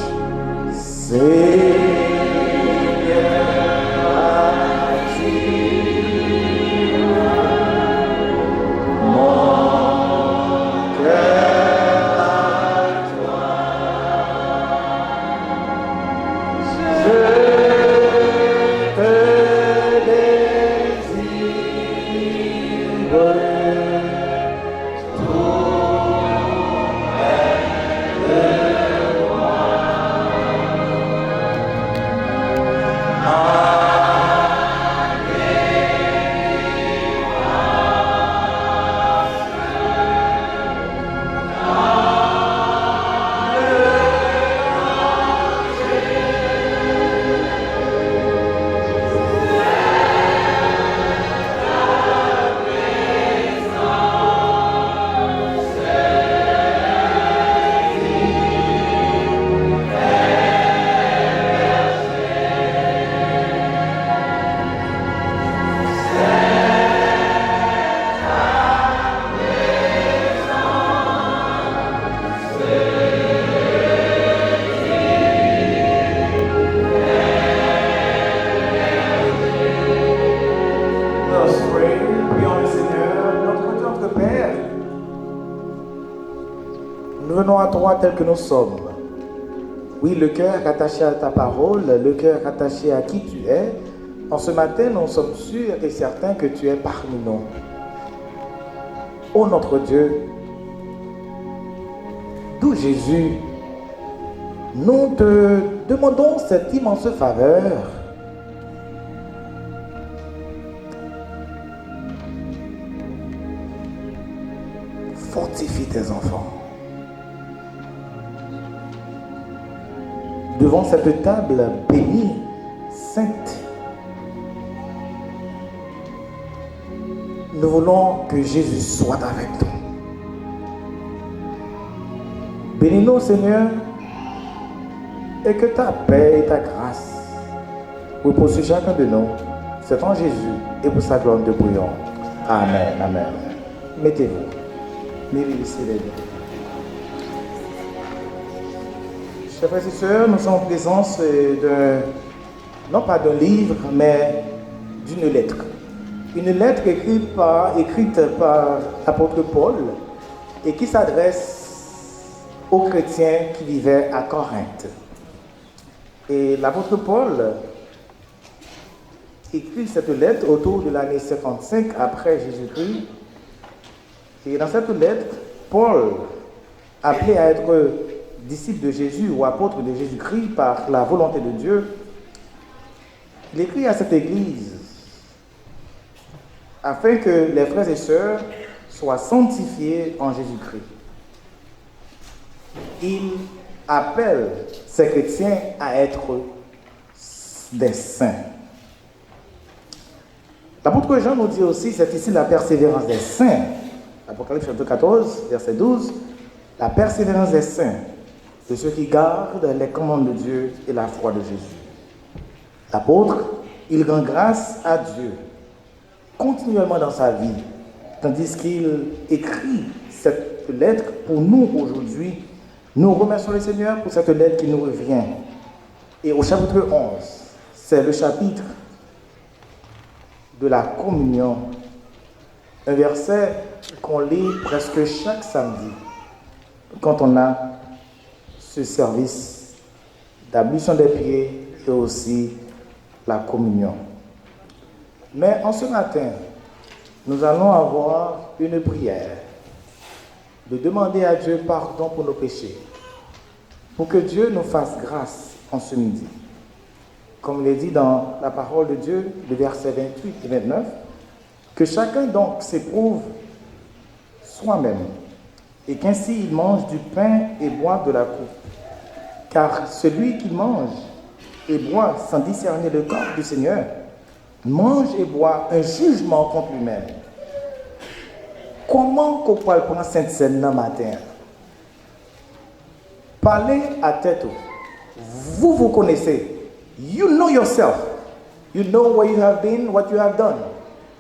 venons à toi tel que nous sommes. Oui, le cœur attaché à ta parole, le cœur attaché à qui tu es. En ce matin, nous sommes sûrs et certains que tu es parmi nous. Ô notre Dieu, d'où Jésus, nous te demandons cette immense faveur. Fortifie tes enfants. Devant cette table bénie, sainte, nous voulons que Jésus soit avec nous. Bénis-nous, Seigneur, et que ta paix et ta grâce reposent sur chacun de nous. C'est en Jésus et pour sa gloire de prions. Amen. Amen. Mettez-vous. Chers frères et sœurs, nous sommes en présence non pas d'un livre, mais d'une lettre. Une lettre écrite par l'apôtre Paul et qui s'adresse aux chrétiens qui vivaient à Corinthe. Et l'apôtre Paul écrit cette lettre autour de l'année 55 après Jésus-Christ. Et dans cette lettre, Paul, appelé à être disciple de Jésus ou apôtre de Jésus-Christ par la volonté de Dieu, il écrit à cette église afin que les frères et sœurs soient sanctifiés en Jésus-Christ. Il appelle ces chrétiens à être des saints. L'apôtre Jean nous dit aussi, c'est ici la persévérance des saints. Apocalypse chapitre 14, verset 12, la persévérance des saints, de ceux qui gardent les commandements de Dieu et la foi de Jésus. L'apôtre, il rend grâce à Dieu continuellement dans sa vie, tandis qu'il écrit cette lettre pour nous aujourd'hui. Nous remercions le Seigneur pour cette lettre qui nous revient. Et au chapitre 11, c'est le chapitre de la communion, un verset qu'on lit presque chaque samedi quand on a ce service d'ablution des pieds et aussi la communion. Mais en ce matin, nous allons avoir une prière de demander à Dieu pardon pour nos péchés, pour que Dieu nous fasse grâce en ce midi. Comme il est dit dans la parole de Dieu, le verset 28 et 29, que chacun donc s'éprouve soi-même, et qu'ainsi il mange du pain et boit de la coupe. Car celui qui mange et boit sans discerner le corps du Seigneur, mange et boit un jugement contre lui-même. Comment qu'on peut prendre cette scène le matin? Parlez à tête haute. Vous connaissez. You know yourself. You know where you have been, what you have done.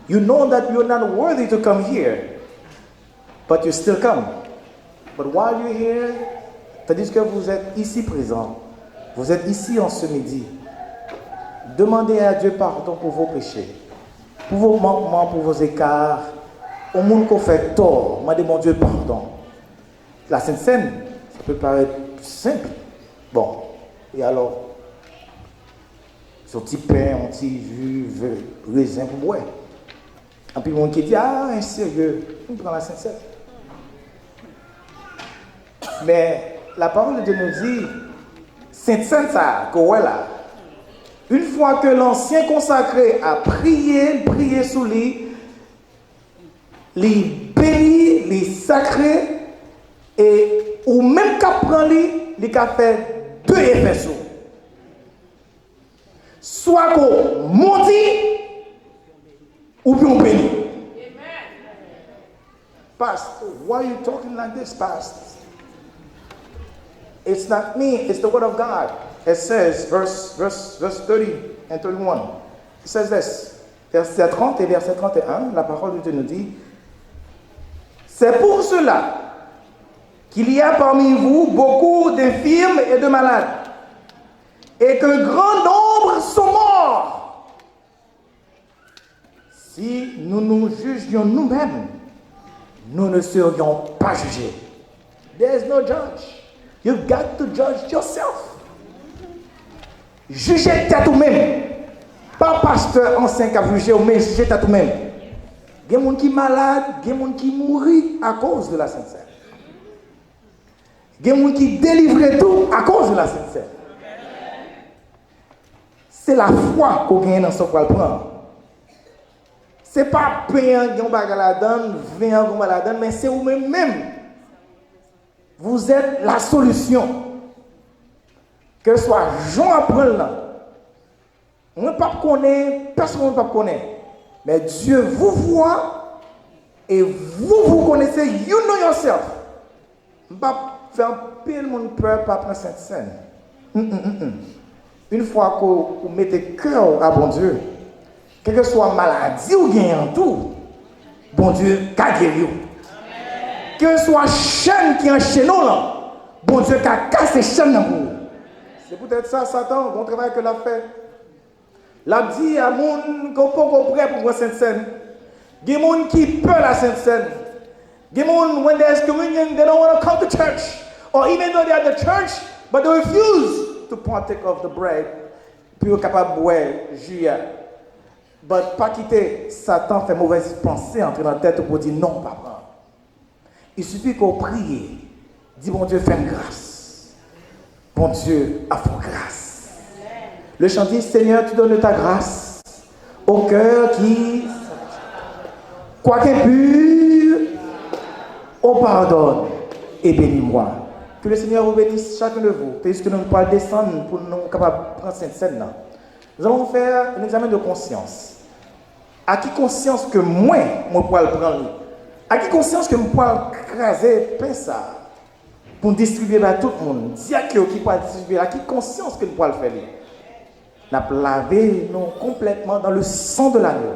You know that you're not worthy to come here, but you still come. But while you're here, tandis que vous êtes ici présent, vous êtes ici en ce midi, demandez à Dieu pardon pour vos péchés, pour vos manquements, pour vos écarts, au monde qu'on fait tort, demandez mon Dieu pardon. La Sainte Seine, ça peut paraître simple. Bon, et alors, sur petit pain, un petit jus, raisin pour boire. Et puis, on qui dit, ah, sérieux, on prend la Sainte Seine. Mais la parole de Dieu nous dit, Sainte Seine, ça, que voilà. Une fois que l'ancien consacré a prié sous lui, les béni, les sacré, et ou même qu'à prendre lui, il a fait deux effets sous. Soit qu'on monte ou bien on bénit. Pastor, why are you talking like this, Pastor? It's not me, it's the word of God. It says, verse 30 and 31. It says this, verset 30 et verset 31, la parole de Dieu nous dit, c'est pour cela qu'il y a parmi vous beaucoup d'infirmes et de malades, et qu'un grand nombre sont morts. Si nous nous jugions nous-mêmes, nous ne serions pas jugés. There is no judge. You've got to judge yourself. Jugez tête ou même. Pas pasteur ancien qui a jugé, mais jugez tête ou même. Il y a des gens qui sont malades, il y a des gens qui mourent à cause de la Sainte-Seine. Il y a des gens qui délivrent tout à cause de la Sainte-Seine. C'est la foi qu'on gagne dans ce qu'on prend. Ce n'est pas payant qui va la donne, 20 ans qui va la donne, mais c'est vous-même. Vous êtes la solution. Que ce soit Jean apprend là. On ne peut pas connaître, personne ne peut pas connaître. Mais Dieu vous voit et vous connaissez, you know yourself. Je ne peux pas faire pile mon peur par la Sainte-Seine. Une fois que vous mettez cœur à bon Dieu, quelle que soit maladie ou gain en tout, bon Dieu a guéri. Que ce soit chaîne qui enchaîne là, bon Dieu a cassé chaîne dans vous. C'est peut-être ça, Satan, bon travail que l'a fait. L'a dit à mon qu'on peut prêt pour la Sainte-Seine. Il y a des gens qui peur la Sainte-Seine. Il y a des gens, when there's communion, they don't want to come to church. Or even though they are at the church, but they refuse to partake of the bread. Puis ils sont capables de boire, juillet. But pas quitter, Satan fait mauvaise pensée entre dans la tête pour dire non, papa. Il suffit qu'on prie. Dis, bon Dieu, fais-moi grâce. Bon Dieu, a fait grâce. Le chant dit, Seigneur, tu donnes ta grâce au cœur qui, quoique pur, on pardonne et bénis-moi. Que le Seigneur vous bénisse chacun de vous. Puisque nous ne pouvons pas descendre pour nous capables de prendre cette scène-là. Nous allons faire un examen de conscience. À qui conscience que moi pourrais le prendre? À qui conscience que moi pourrais craser ça pour distribuer à tout le monde? Dire qui pourrait distribuer, à qui conscience que nous pourrais le faire? Nous avons lavé nous complètement dans le sang de l'agneau.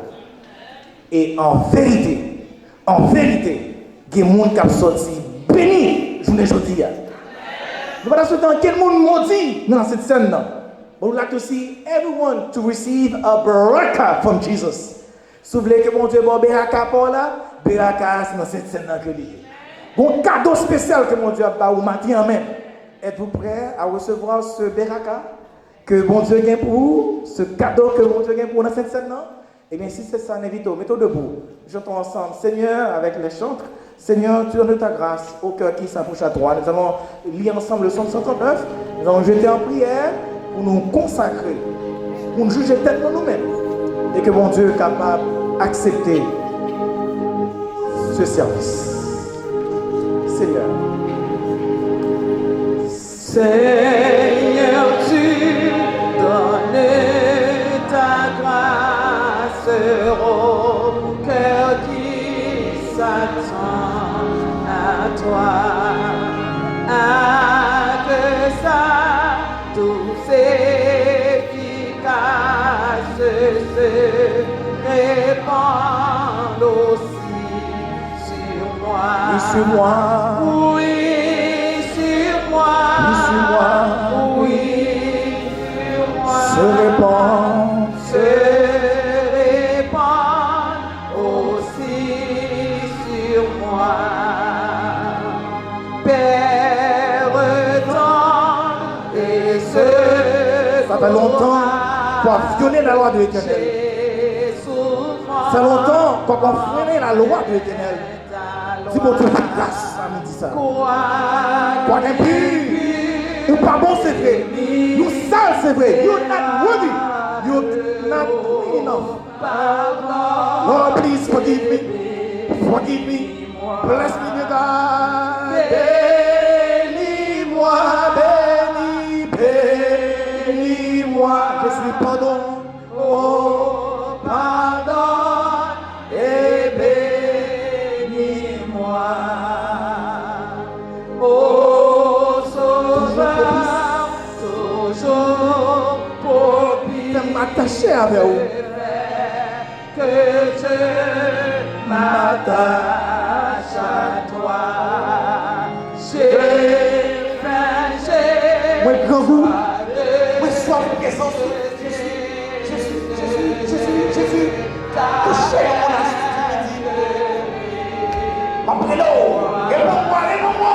Et en vérité, il y a des gens qui sont sortis bénis, je ne dis pas. Nous allons souhaiter quel monde maudit dans cette scène-là. But we'd like to see everyone to receive a baraka from Jesus. Si vous voulez que mon Dieu bon baraka pour là, baraka c'est dans cette scène-là que lié. Bon cadeau spécial que mon Dieu a pas ou matin en même. Êtes-vous prêts à recevoir ce baraka que mon Dieu gagne pour vous, ce cadeau que mon Dieu gagne pour vous dans cette scène-là? Eh bien, si c'est ça, invitons, mettons debout. Chantons ensemble, Seigneur, avec les chantres. Seigneur, tu donnes ta grâce au cœur qui s'approche à toi. Nous allons lire ensemble le psaume 139. Nous allons jeter en prière pour nous consacrer, pour nous juger tête pour nous-mêmes. Et que mon Dieu est capable d'accepter ce service. Seigneur. Seigneur, tu donnes ta grâce au cœur qui s'attend à toi. Que ça tous efficace se répandent aussi sur moi. Oui, sur moi. Oui, sur moi. Oui, sur moi. Oui, sur moi. Se répand aussi sur moi. Père tendre et ce. Ça fait longtemps qu'on a violer la loi de l'Éternel. Ça fait longtemps qu'on a freiner la loi de l'Éternel. Si mon Dieu fait grâce, ça me dit ça. Quoi d'impur, ou pas bon c'est vrai. You sale c'est vrai. You're not worthy. You're not clean enough. Lord, please forgive me. Forgive me. Bless me, dear God. Bénis-moi, bénis-moi. Je suis pardon. Oh, pardonne et bénis-moi. Oh, sauveur, toujours propice. Je m'attacher avec vous. Que je m'attache à toi. J'ai faim, j'ai grand goût, moi soif de présence. Jésus, touchez mon âme. Après l'eau, et pour moi,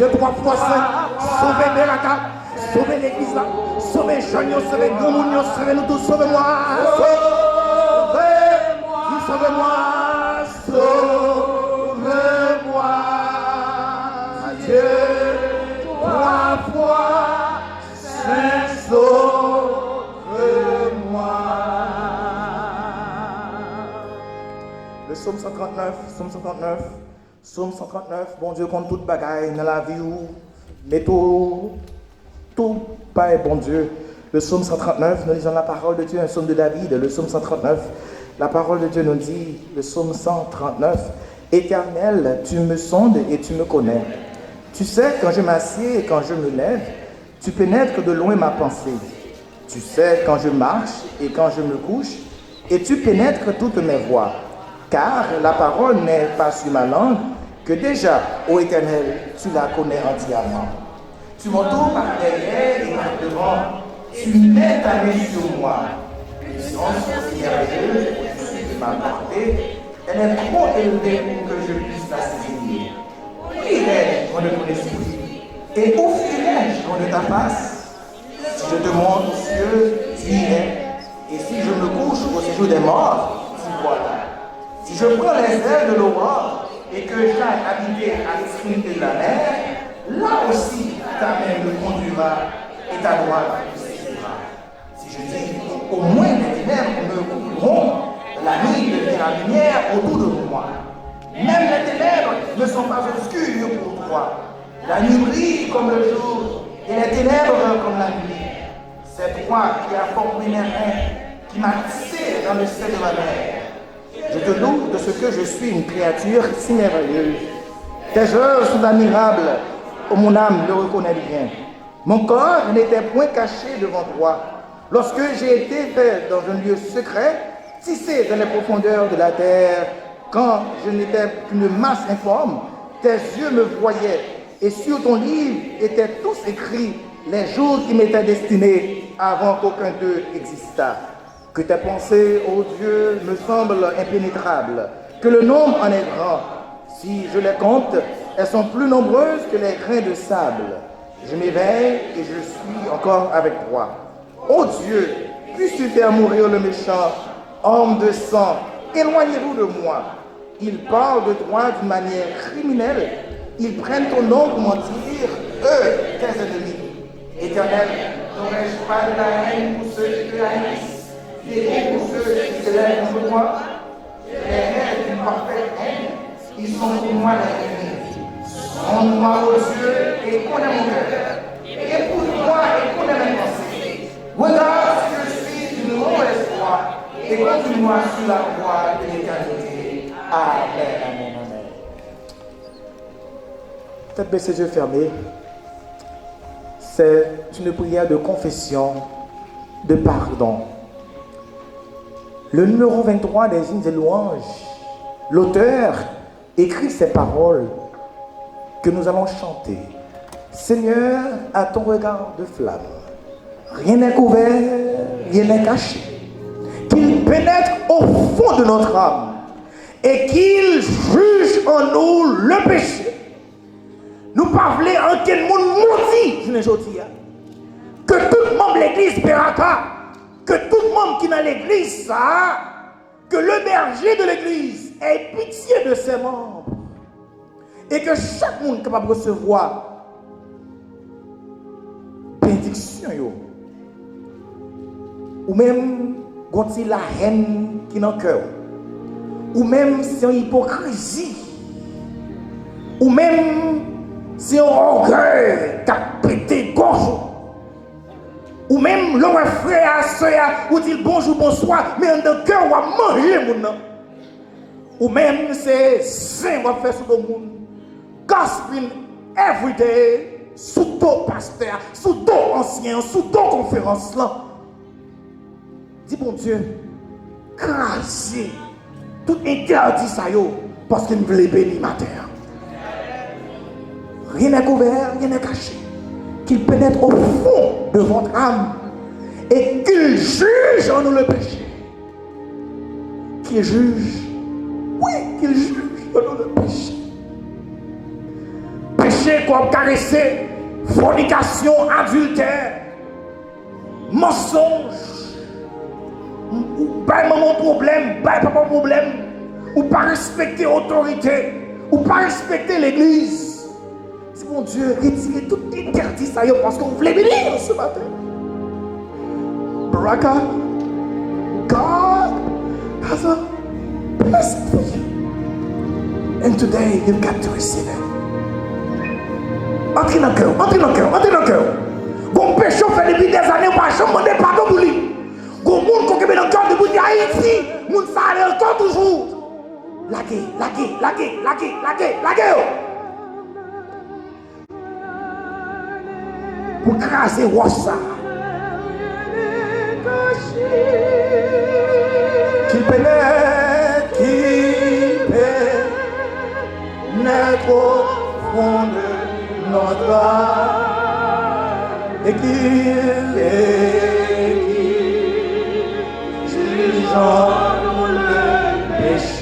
2, 3 fois 5. Sauvez Beraka. Sauvez l'église là. Sauvez Jean, sauvez Gomoun, sauvez nous tous. Sauvez-moi. Sauvez-moi. Sauvez-moi. Sauve-moi, Dieu, 3 fois, Saint, sauve-moi. Le psaume 139, psaume 139, bon Dieu, contre toute bagaille dans la vie où, mais tout pas bon Dieu. Le psaume 139, nous lisons la parole de Dieu, un psaume de David, le psaume 139. La parole de Dieu nous dit, le psaume 139, Éternel, tu me sondes et tu me connais. Tu sais quand je m'assieds et quand je me lève, tu pénètres de loin ma pensée. Tu sais quand je marche et quand je me couche, et tu pénètres toutes mes voies. Car la parole n'est pas sur ma langue, que déjà, ô Éternel, tu la connais entièrement. Tu m'entoures par derrière et par devant, tu mets ta main sur moi. Puissance aussi merveilleuse, ma portée, elle est trop élevée pour que je puisse la saisir. Où irai-je loin de ton esprit? Et où fuirai-je loin de ta face? Si je te montre aux cieux, tu y es. Et si je me couche au séjour des morts, tu voilà. Si je prends les ailes de l'aurore et que j'aille habiter à l'extrémité de la mer, là aussi ta main me conduira et ta droite me saisira. Si je dis, au moins les ténèbres me couvriront, la nuit devient la lumière autour de moi. Même les ténèbres ne sont pas obscures pour toi. La nuit brille comme le jour et les ténèbres comme la nuit. C'est toi qui as formé mes reins, qui m'as tissé dans le sein de ma mère. Je te loue de ce que je suis une créature si merveilleuse. Tes œuvres sont admirables, oh mon âme le reconnaît bien. Mon corps n'était point caché devant toi. Lorsque j'ai été fait dans un lieu secret, tissé dans les profondeurs de la terre, quand je n'étais qu'une masse informe, tes yeux me voyaient, et sur ton livre étaient tous écrits les jours qui m'étaient destinés avant qu'aucun d'eux existât. Que tes pensées, ô Dieu, me semblent impénétrables, que le nombre en est grand. Si je les compte, elles sont plus nombreuses que les grains de sable. Je m'éveille et je suis encore avec toi. Ô Dieu, puisses-tu faire mourir le méchant, homme de sang, éloignez-vous de moi. Ils parlent de toi d'une manière criminelle. Ils prennent ton nom pour mentir, eux, tes ennemis. Éternel, n'aurais-je pas de la haine pour ceux qui te haïssent, et pour ceux qui se lèvent contre moi? Les rêves d'une parfaite haine, ils sont pour moi les ennemis. Sonde-moi, ô Dieu, et connais mon cœur. Écoute-moi et connais mes pensées. Regarde si je suis d'une mauvaise foi, et conduis-moi sur la voie de l'éternité. Amen, amen, amen. Tête baissée, yeux fermés. C'est une prière de confession, de pardon. Le numéro 23 des hymnes et louanges, l'auteur écrit ces paroles que nous allons chanter. Seigneur, à ton regard de flamme, rien n'est couvert, rien n'est caché. Qu'il pénètre au fond de notre âme et qu'il juge en nous le péché. Nous parlons en quel monde maudit, je ne dis pas. Que tout membre de l'église Beraka, que tout membre qui est dans l'église, ça, que le berger de l'église ait pitié de ses membres. Et que chaque monde est capable de recevoir bénédiction. Ou même, quand il la haine qui est dans le cœur. Ou même, c'est une hypocrisie. Ou même, c'est un orgueil qui a pété gorge. Ou même, l'homme frère à soeur, ou dit bonjour, bonsoir, mais dans le cœur, on va manger mon nom. Ou même, c'est saint, on va faire sur le monde. Gospel every day, sous ton pasteur, sous ton ancien, sous ton conférence là. Dis bon Dieu, grâce, tout interdit ça yo, parce qu'il me bénir ma terre. Rien n'est couvert, rien n'est caché. Qu'il pénètre au fond de votre âme et qu'il juge en nous le péché. Qu'il juge, oui, qu'il juge en nous le péché. Péché manger, qu'on caresser, fornication, adultère, mensonge, ou pas maman problème, pas papa problème, ou pas respecter l'autorité, ou pas respecter l'église. C'est mon Dieu, retirez tout interdit ça parce qu'on voulait bénir ce matin. Baraka, God has a blessing for you. And today you've got to receive it. Entrez dans le cœur, entrez dans le cœur, entrez dans le cœur. Gon péché fait depuis des années, on va jamais demander pardon pour lui. Gon monde qui est dans le cœur de Haïti, moun ça allait encore toujours. Laguez. Pour craser roi ça. Qui pénètre au fond de notre âme et qu'il jugeant nous le péché.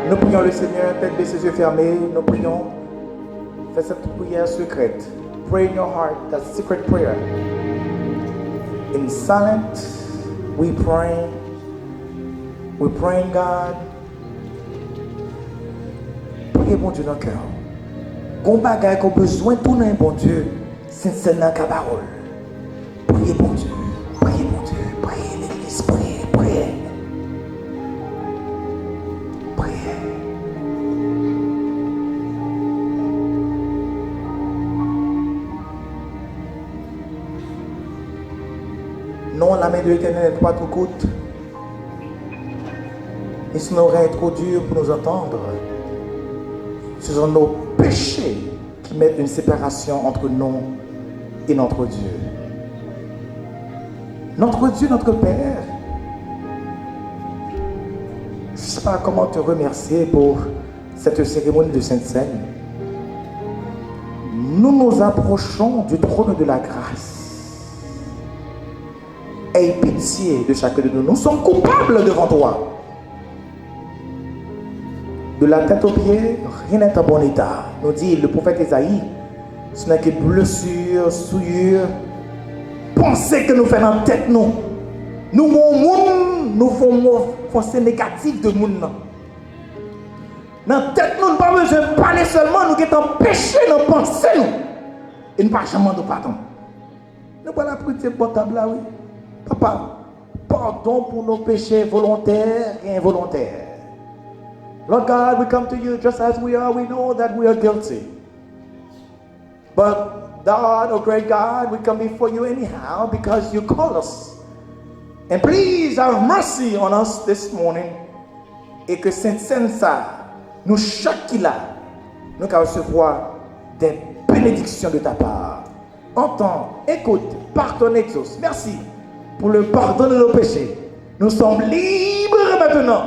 Nous prions le Seigneur, tête de ses yeux fermés, nous prions. Fais cette prière secrète. Pray in your heart, that secret prayer. In silence, we pray. We pray in God. Priez bon Dieu dans le cœur. Gon bagay qu'on besoin de tourner bon Dieu, c'est dans la parole. Priez bon Dieu. Priez bon Dieu. Priez l'église. Priez. Non, la main de l'Éternel n'est pas trop courte. Et ce n'aurait trop dur pour nous entendre. Ce sont nos péchés qui mettent une séparation entre nous et notre Dieu. Notre Dieu, notre Père. Je ne sais pas comment te remercier pour cette cérémonie de Sainte Seine. Nous nous approchons du trône de la grâce. Aie pitié de chacun de nous. Nous sommes coupables devant toi. De la tête aux pieds, rien n'est en bon état. Nous dit le prophète Esaïe, ce n'est que blessure, souillure, pensée que nous faisons dans la tête nous. Nous, nous faisons pensée négative de monde. Dans la tête nous, nous n'avons pas besoin de parler seulement, nous sommes péchés dans la pensée nous. Et nous ne pouvons jamais nous pardon. Nous pas la prière portable là, oui. Papa, pardon pour nos péchés volontaires et involontaires. Lord God, we come to you just as we are. We know that we are guilty. But God, oh great God, we come before you anyhow because you call us. And please have mercy on us this morning. Et que Sainte Seine ça, nous chaque qui là, nous allons recevoir des bénédictions de ta part. Entends, écoute, pardonne, exauce. Merci pour le pardon de nos péchés. Nous sommes libres maintenant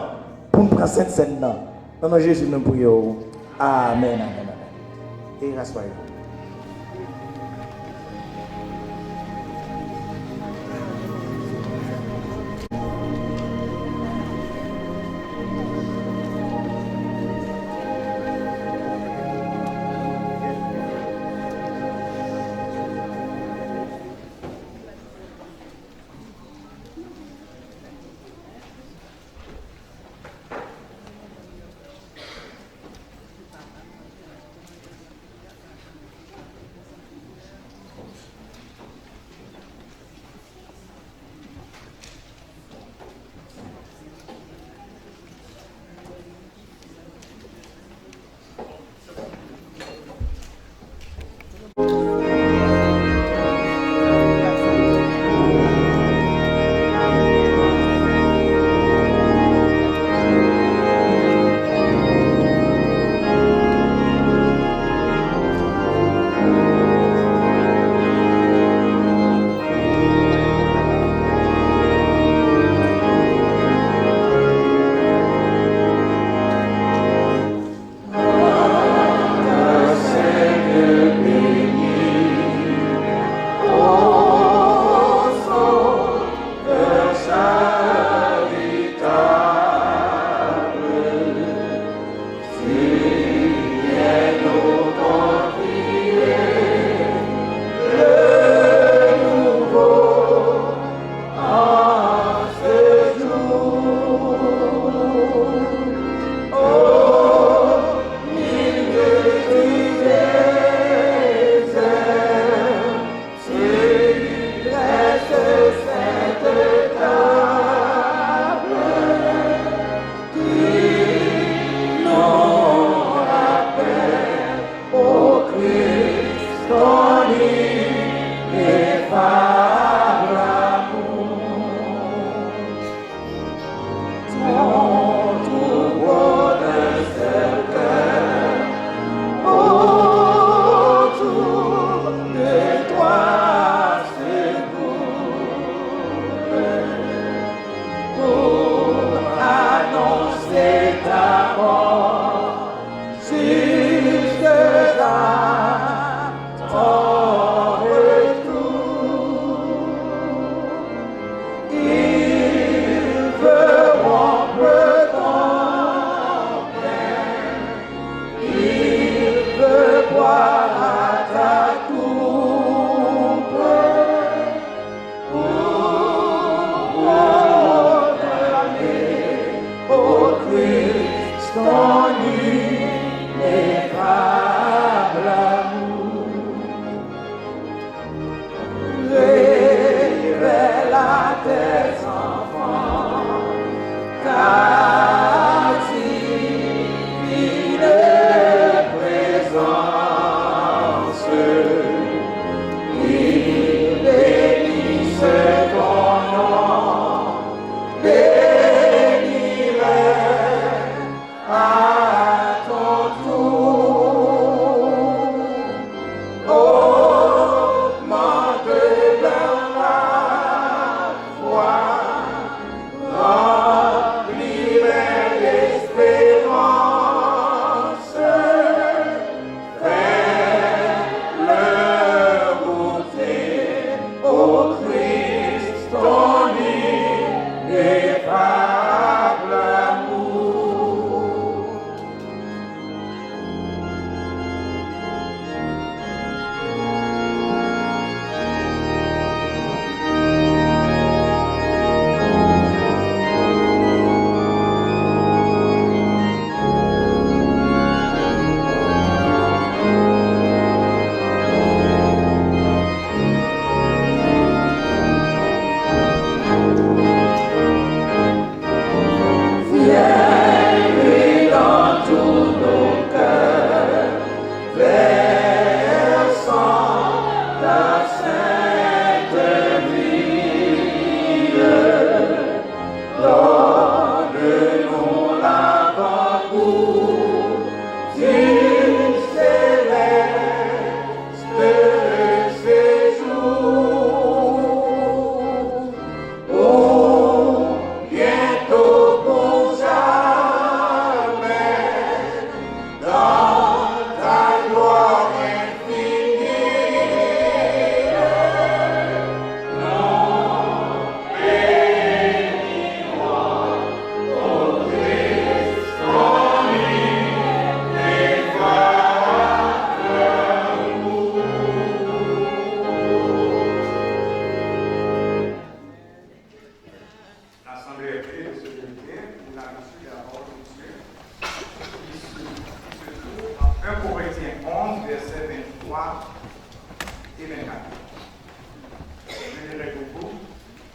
pour nous prendre Sainte Seine. Dans le nom de Jésus, nous prions. Amen. Et rassoyez-vous.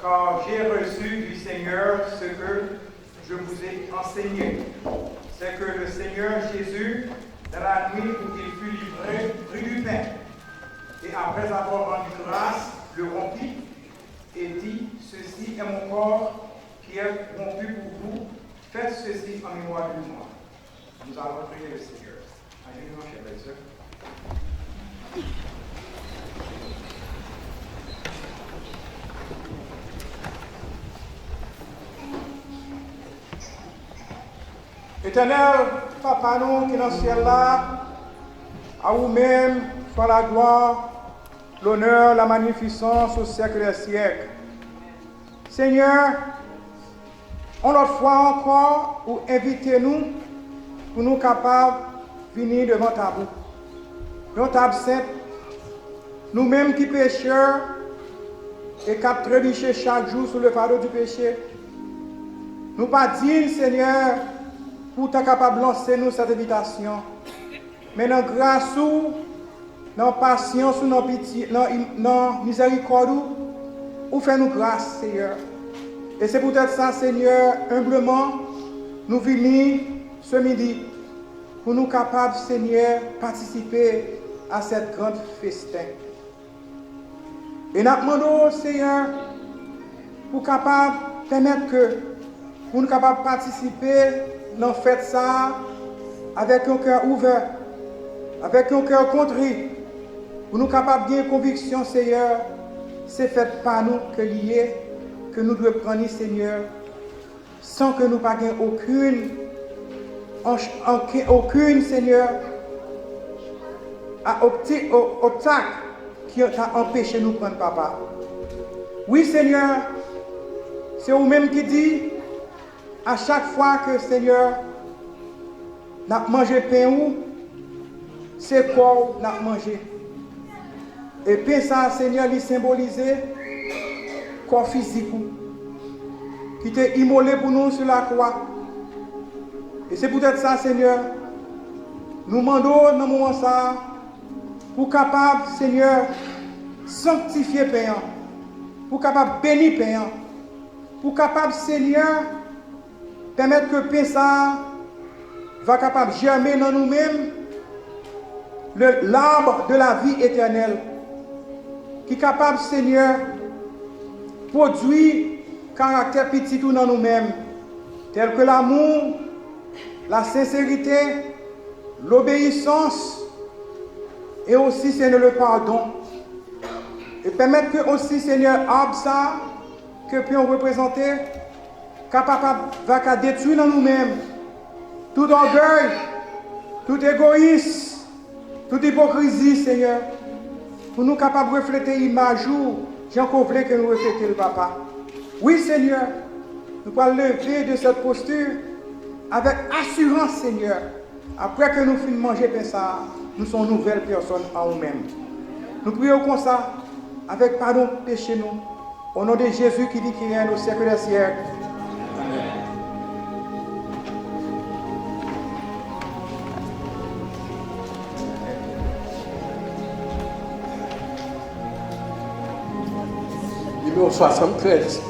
car j'ai reçu du Seigneur ce que je vous ai enseigné. C'est que le Seigneur Jésus, dans la nuit où il fut livré, prit du pain, et après avoir rendu grâce, le rompit, et dit, ceci est mon corps qui est rompu pour vous, faites ceci en mémoire de moi. Nous allons prier le Seigneur. Allez-nous, chers frères et sœurs. Éternel, Papa nous qui est dans le ciel là, à vous-même soit la gloire, l'honneur, la magnificence au siècle des siècles. Seigneur, on l'autre fois encore, ou invitez-nous pour nous capables de venir devant ta boue. Devant ta sainte, nous-mêmes qui pécheurs et qui trébuchons chaque jour sur le fardeau du péché, nous pas dignes, Seigneur, pour être capable de lancer nous cette invitation. Mais dans grâce, dans patience, dans pitié, dans miséricorde, ou fais-nous grâce, Seigneur. Et c'est peut-être ça, Seigneur, humblement, nous venons ce midi pour nous capables, Seigneur, participer à cette grande festin. Et nous demandons, Seigneur, pour capable permettre que pour nous capables de participer dans fête ça avec un cœur ouvert, avec un cœur contrit, pour nous capables de bien conviction, Seigneur, c'est fait par nous que lié, que nous devons prendre, Seigneur, sans que nous n'ayons aucune, Seigneur, obstacle qui a empêché nous de prendre papa. Oui, Seigneur, c'est vous-même qui dit, à chaque fois que, Seigneur, nous avons mangé pain ou, c'est quoi nous avons mangé. Et pain ça, Seigneur, il symbolisait corps physique qui était immolé pour nous sur la croix. Et c'est peut-être ça, Seigneur, nous demandons dans ce moment ça, pour capable, Seigneur, sanctifier pain, pour capable bénir pain, pour capable, Seigneur, permettre que pain ça va capable germer dans nous-mêmes l'arbre de la vie éternelle, qui est capable, Seigneur, produire caractère petit tout dans nous-mêmes, tel que l'amour, la sincérité, l'obéissance et aussi, Seigneur, le pardon. Et permettre que aussi, Seigneur, arbre ça, que peut représenter, capable va détruire dans nous-mêmes tout orgueil, tout égoïsme, toute hypocrisie, Seigneur, pour nous capables de refléter l'image où Jean voulait que nous reflétions le Papa. Oui, Seigneur, nous pouvons lever de cette posture avec assurance, Seigneur. Après que nous finissons de manger ça, nous sommes nouvelles personnes en nous-mêmes. Nous prions comme ça, avec pardon péché nous, au nom de Jésus qui dit qu'il règne au siècle des siècles. Numéro 73.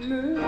Je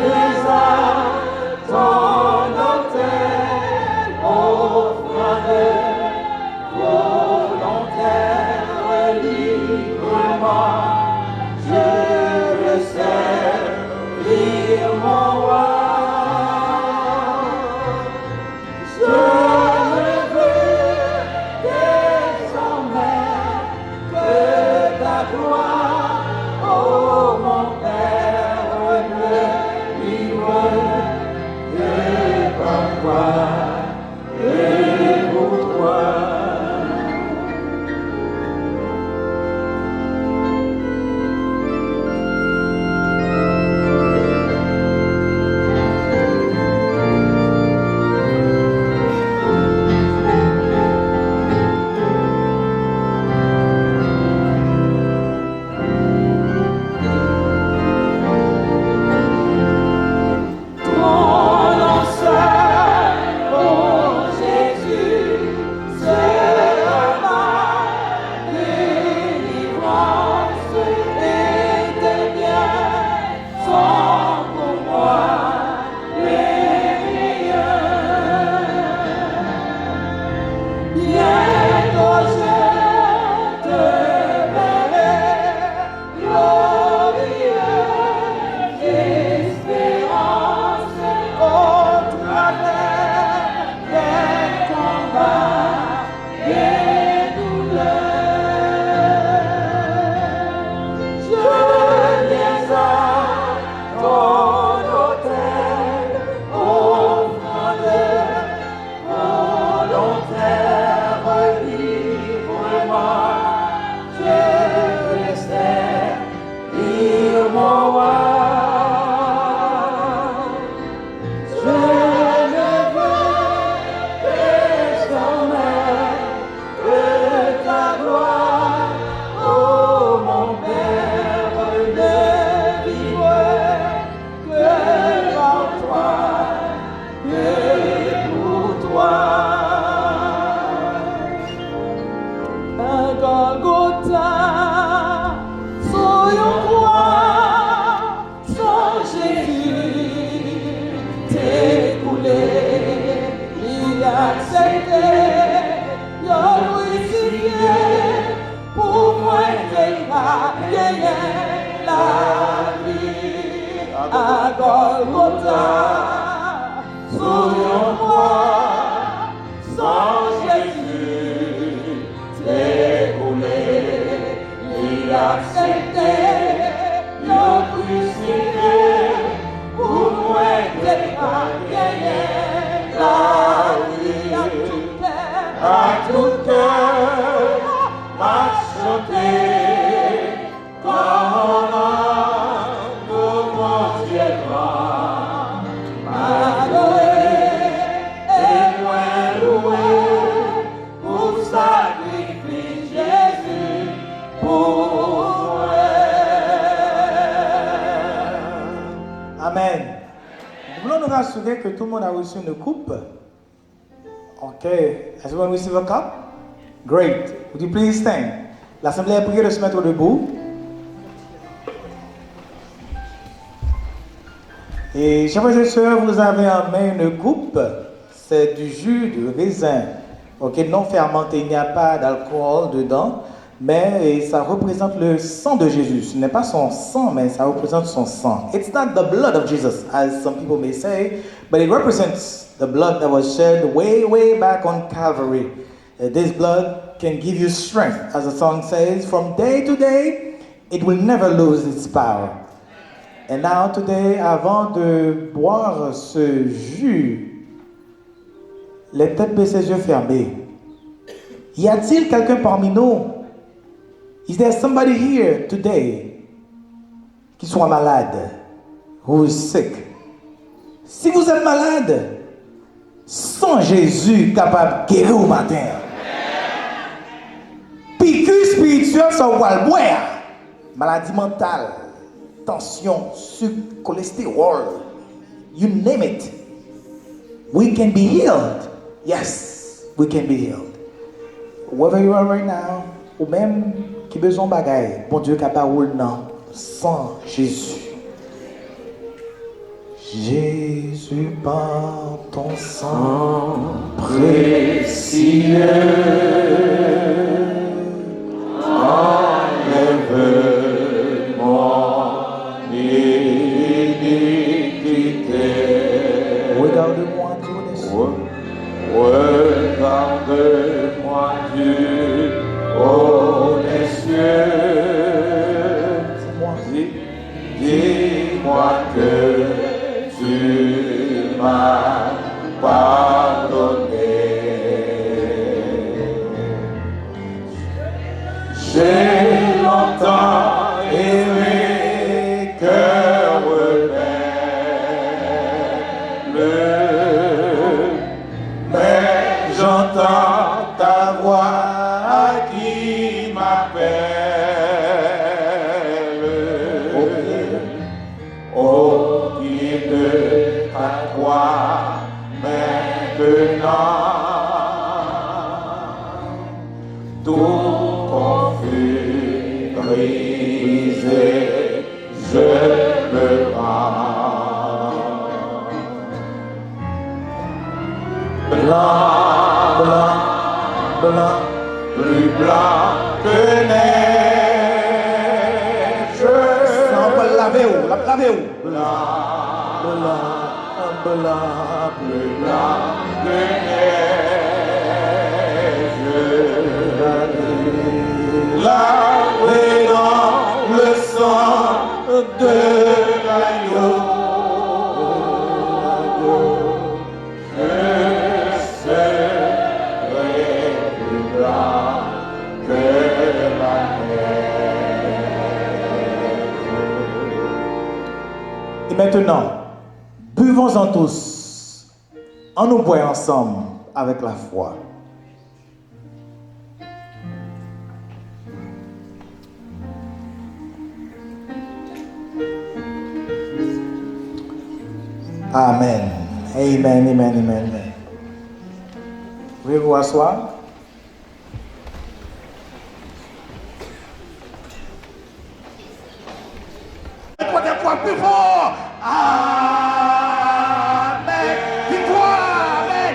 désire ton Golgotha, sur une croix, son Jésus t'est coulé, il a accepté, il a crucifié, pour moi il a gagné la vie à Golgotha, sur une croix, son Jésus t'est coulé, il a accepté, il a crucifié, pour moi il a gagné la vie à tout cœur, m'a chanté, comme mon Dieu grand, m'a adoré, et moi loué, pour sacrifier Jésus, pour moi. Amen. Nous voulons nous rassurer que tout le monde a reçu une coupe. Okay. Has everyone received a cup? Great. Would you please stand? L'Assemblée a prié de se mettre debout. Et chers frères et sœurs, vous avez en main une coupe. C'est du jus de raisin. Ok, non fermenté, il n'y a pas d'alcool dedans. Mais ça représente le sang de Jésus. Ce n'est pas son sang, mais ça représente son sang. It's not the blood of Jesus, as some people may say, but it represents the blood that was shed way, way back on Calvary. This blood can give you strength. As the song says, from day to day, it will never lose its power. And now today, avant de boire ce jus, les têtes baissées, les yeux fermés. Y a-t-il quelqu'un parmi nous? Is there somebody here today qui soit malade? Who is sick? Si vous êtes malade, sans Jésus capable de guérir au matin. Piqûre spirituelle, ça va le boire. Maladie mentale, tension, sucre, cholestérol, you name it. We can be healed. Yes, we can be healed. Wherever you are right now, ou même qui besoin de bagaille, bon Dieu capable non, sans Jésus. Jésus, par ton sang précieux, enlève mon iniquité. Regarde-moi Dieu des cieux. Regarde-moi Dieu, oh des cieux. Dis-moi que tu m'as pardonné. J'ai longtemps aimé cœur rebelle, mais j'entends ta voix qui m'appelle au pied de ta croix maintenant. Tout confus, brisé, je me rends. Blanc, blanc, blanc, plus blanc que neige. On peut laver où? Laver où? Blanc, blanc, blanc, plus blanc que neige. Lavé dans le sang de l'agneau. Je serai plus blanc que la neige. Et maintenant, buvons-en tous, en nous boit ensemble avec la foi. Amen. Amen, amen, amen, amen. Pouvez-vous asseoir? fois plus fort. Amen. Victoire. Amen.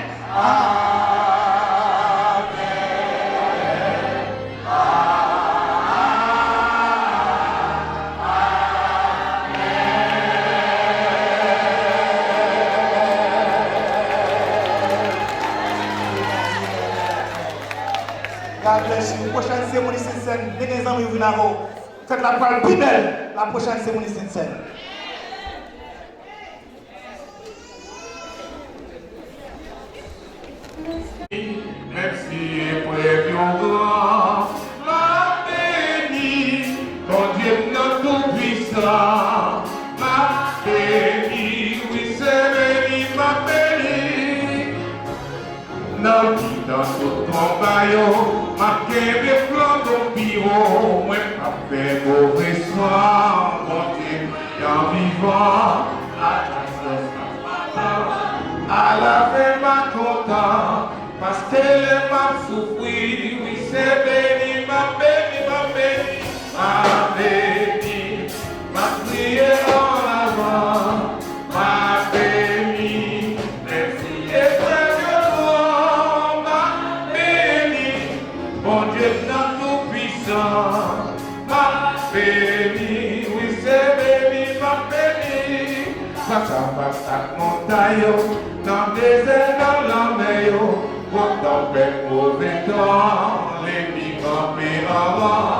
God bless you. Prochaine cérémonie Saint-Seine, dès que les amis viennent à vous, faites la parole plus belle, la prochaine cérémonie Saint-Seine. Merci pour les grand, m'a béni, ton Dieu notre tout-puissant, m'a béni, oui c'est béni, m'a béni. Dans tout ton baillot, marqué mes plans de bureau, moi pas fait mauvais soir, mon Dieu, en vivant, à la fin m'a content, parce qu'elle m'a souffri, oui c'est béni, m'a béni, m'a béni, m'a béni, m'a prié en avant, m'a béni, merci et mon Dieu tout puissant, m'a béni, oui c'est béni, m'a béni. Face à montagne, dans le désert, dans la mer, pour tempête mauvais temps, les migrants avant,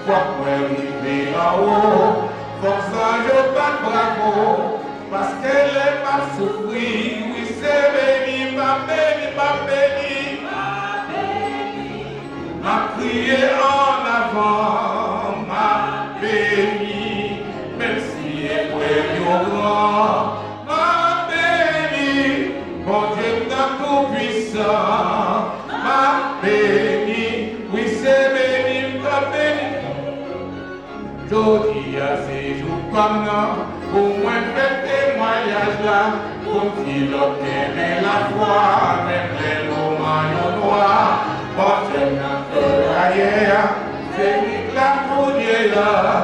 pour moi arriver en haut, pour ça je pas bravo, parce qu'elle est pas souffri, oui c'est béni, m'a béni, m'a béni. M'a crié en avant, m'a béni, merci et pour grand, m'a béni, mon Dieu tout puissant, m'a béni, oui c'est béni, m'a béni. Jodi à ces jours comme là, pour moi faire témoignage là, pour qu'il obtienne la foi, même les moments noirs. Mon Dieu n'a pas ailleurs, c'est lui la première.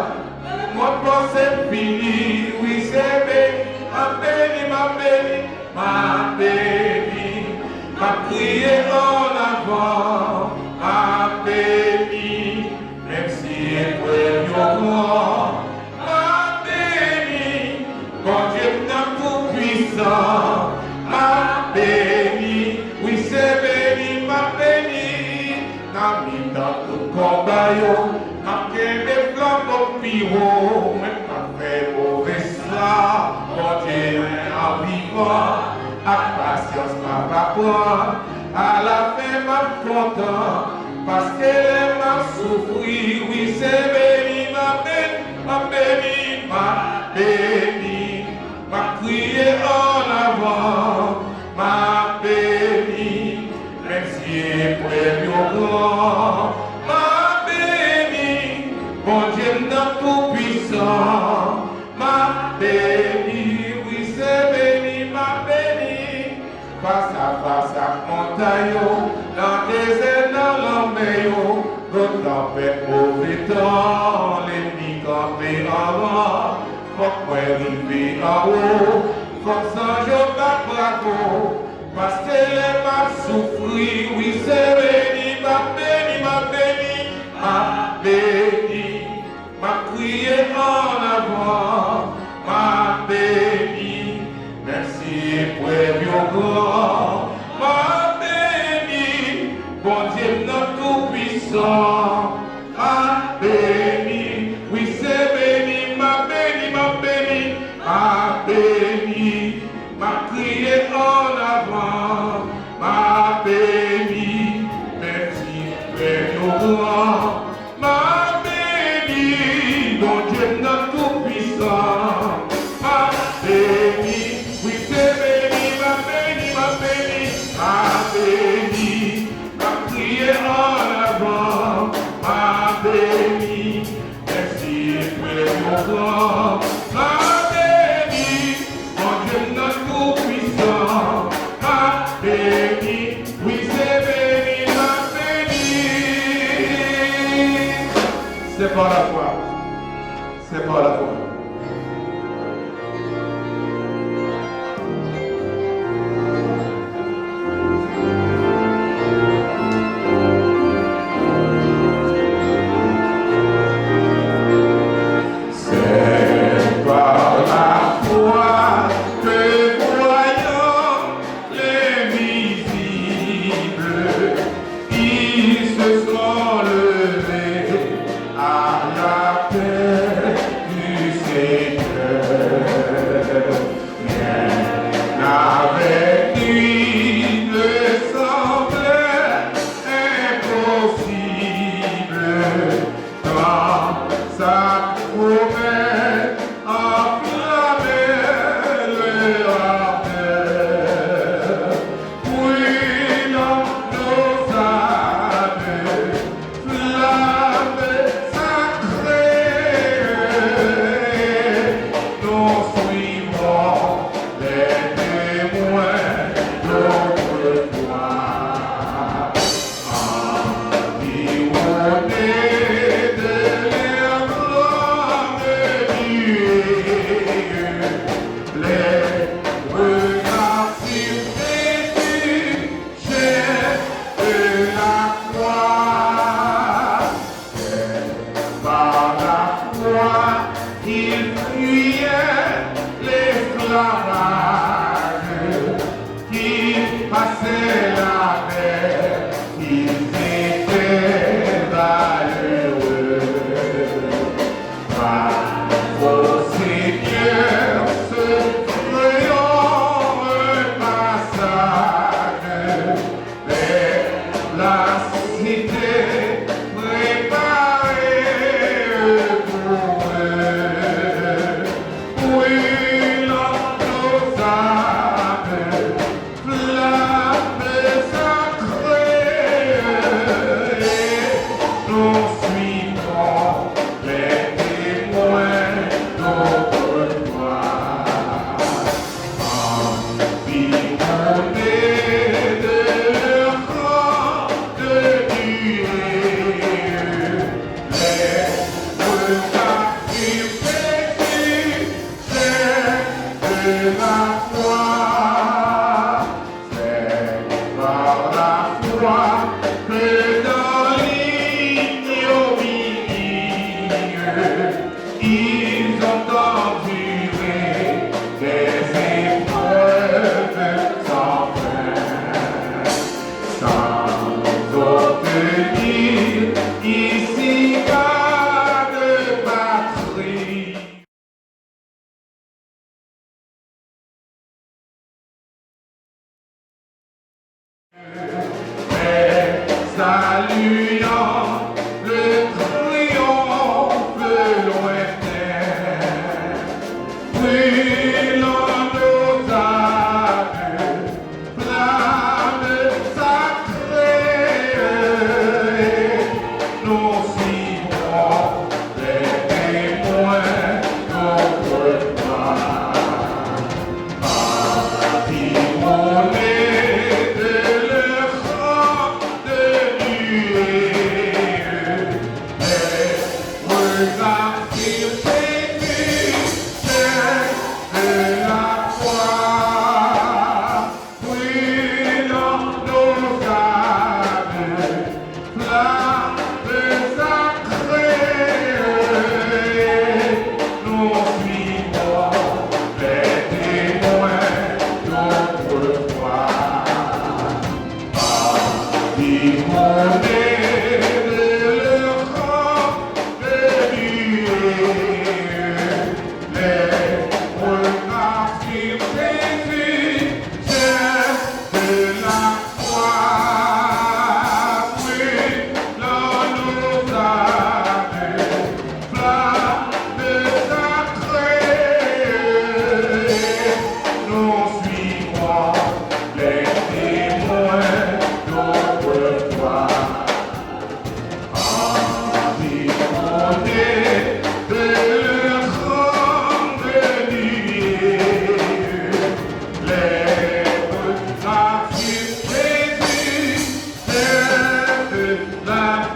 Mon bon c'est fini, oui c'est béni, m'a béni, m'a béni, m'a béni, m'a crié en avant, m'a béni, même si elle est grand, m'a béni, mon Dieu n'a tout puissant, m'a béni, oui c'est béni, m'a béni. Dans tout combat, marqué des flammes au piro, même pas fait mauvais ça, mon Dieu en vivant, à patience m'a prendre, à la fin m'a content, parce qu'elle m'a souffri, oui c'est béni, m'a béni, m'a béni, m'a béni, m'a crié en avant, m'a béni. Merci pour le grand, m'a béni, mon Dieu tout puissant, m'a béni, oui c'est béni, m'a béni. Face à montagne, dans le désert, dans la mer, notre tempête mauvais temps, l'ennemi campé avant, faut moi arriver en haut, comme ça je bats bravo. Parce qu'elle est m'a souffri, oui c'est béni, m'a béni, m'a béni, m'a béni, m'a crié en avant, m'a béni, merci pour le grand, m'a béni, bon Dieu notre tout puissant, m'a béni, oui c'est béni, m'a béni, m'a béni, m'a béni. M'a crié en avant, m'a béni, merci, Père grand, m'a béni, mon Dieu notre tout puissant, m'a béni, oui c'est béni, m'a béni, m'a béni, m'a béni, m'a crié en avant, m'a béni, merci, Père grand, m'a béni, mon Dieu notre tout puissant, m'a béni, oui c'est béni, m'a béni. C'est par la foi, c'est par la foi.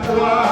toi.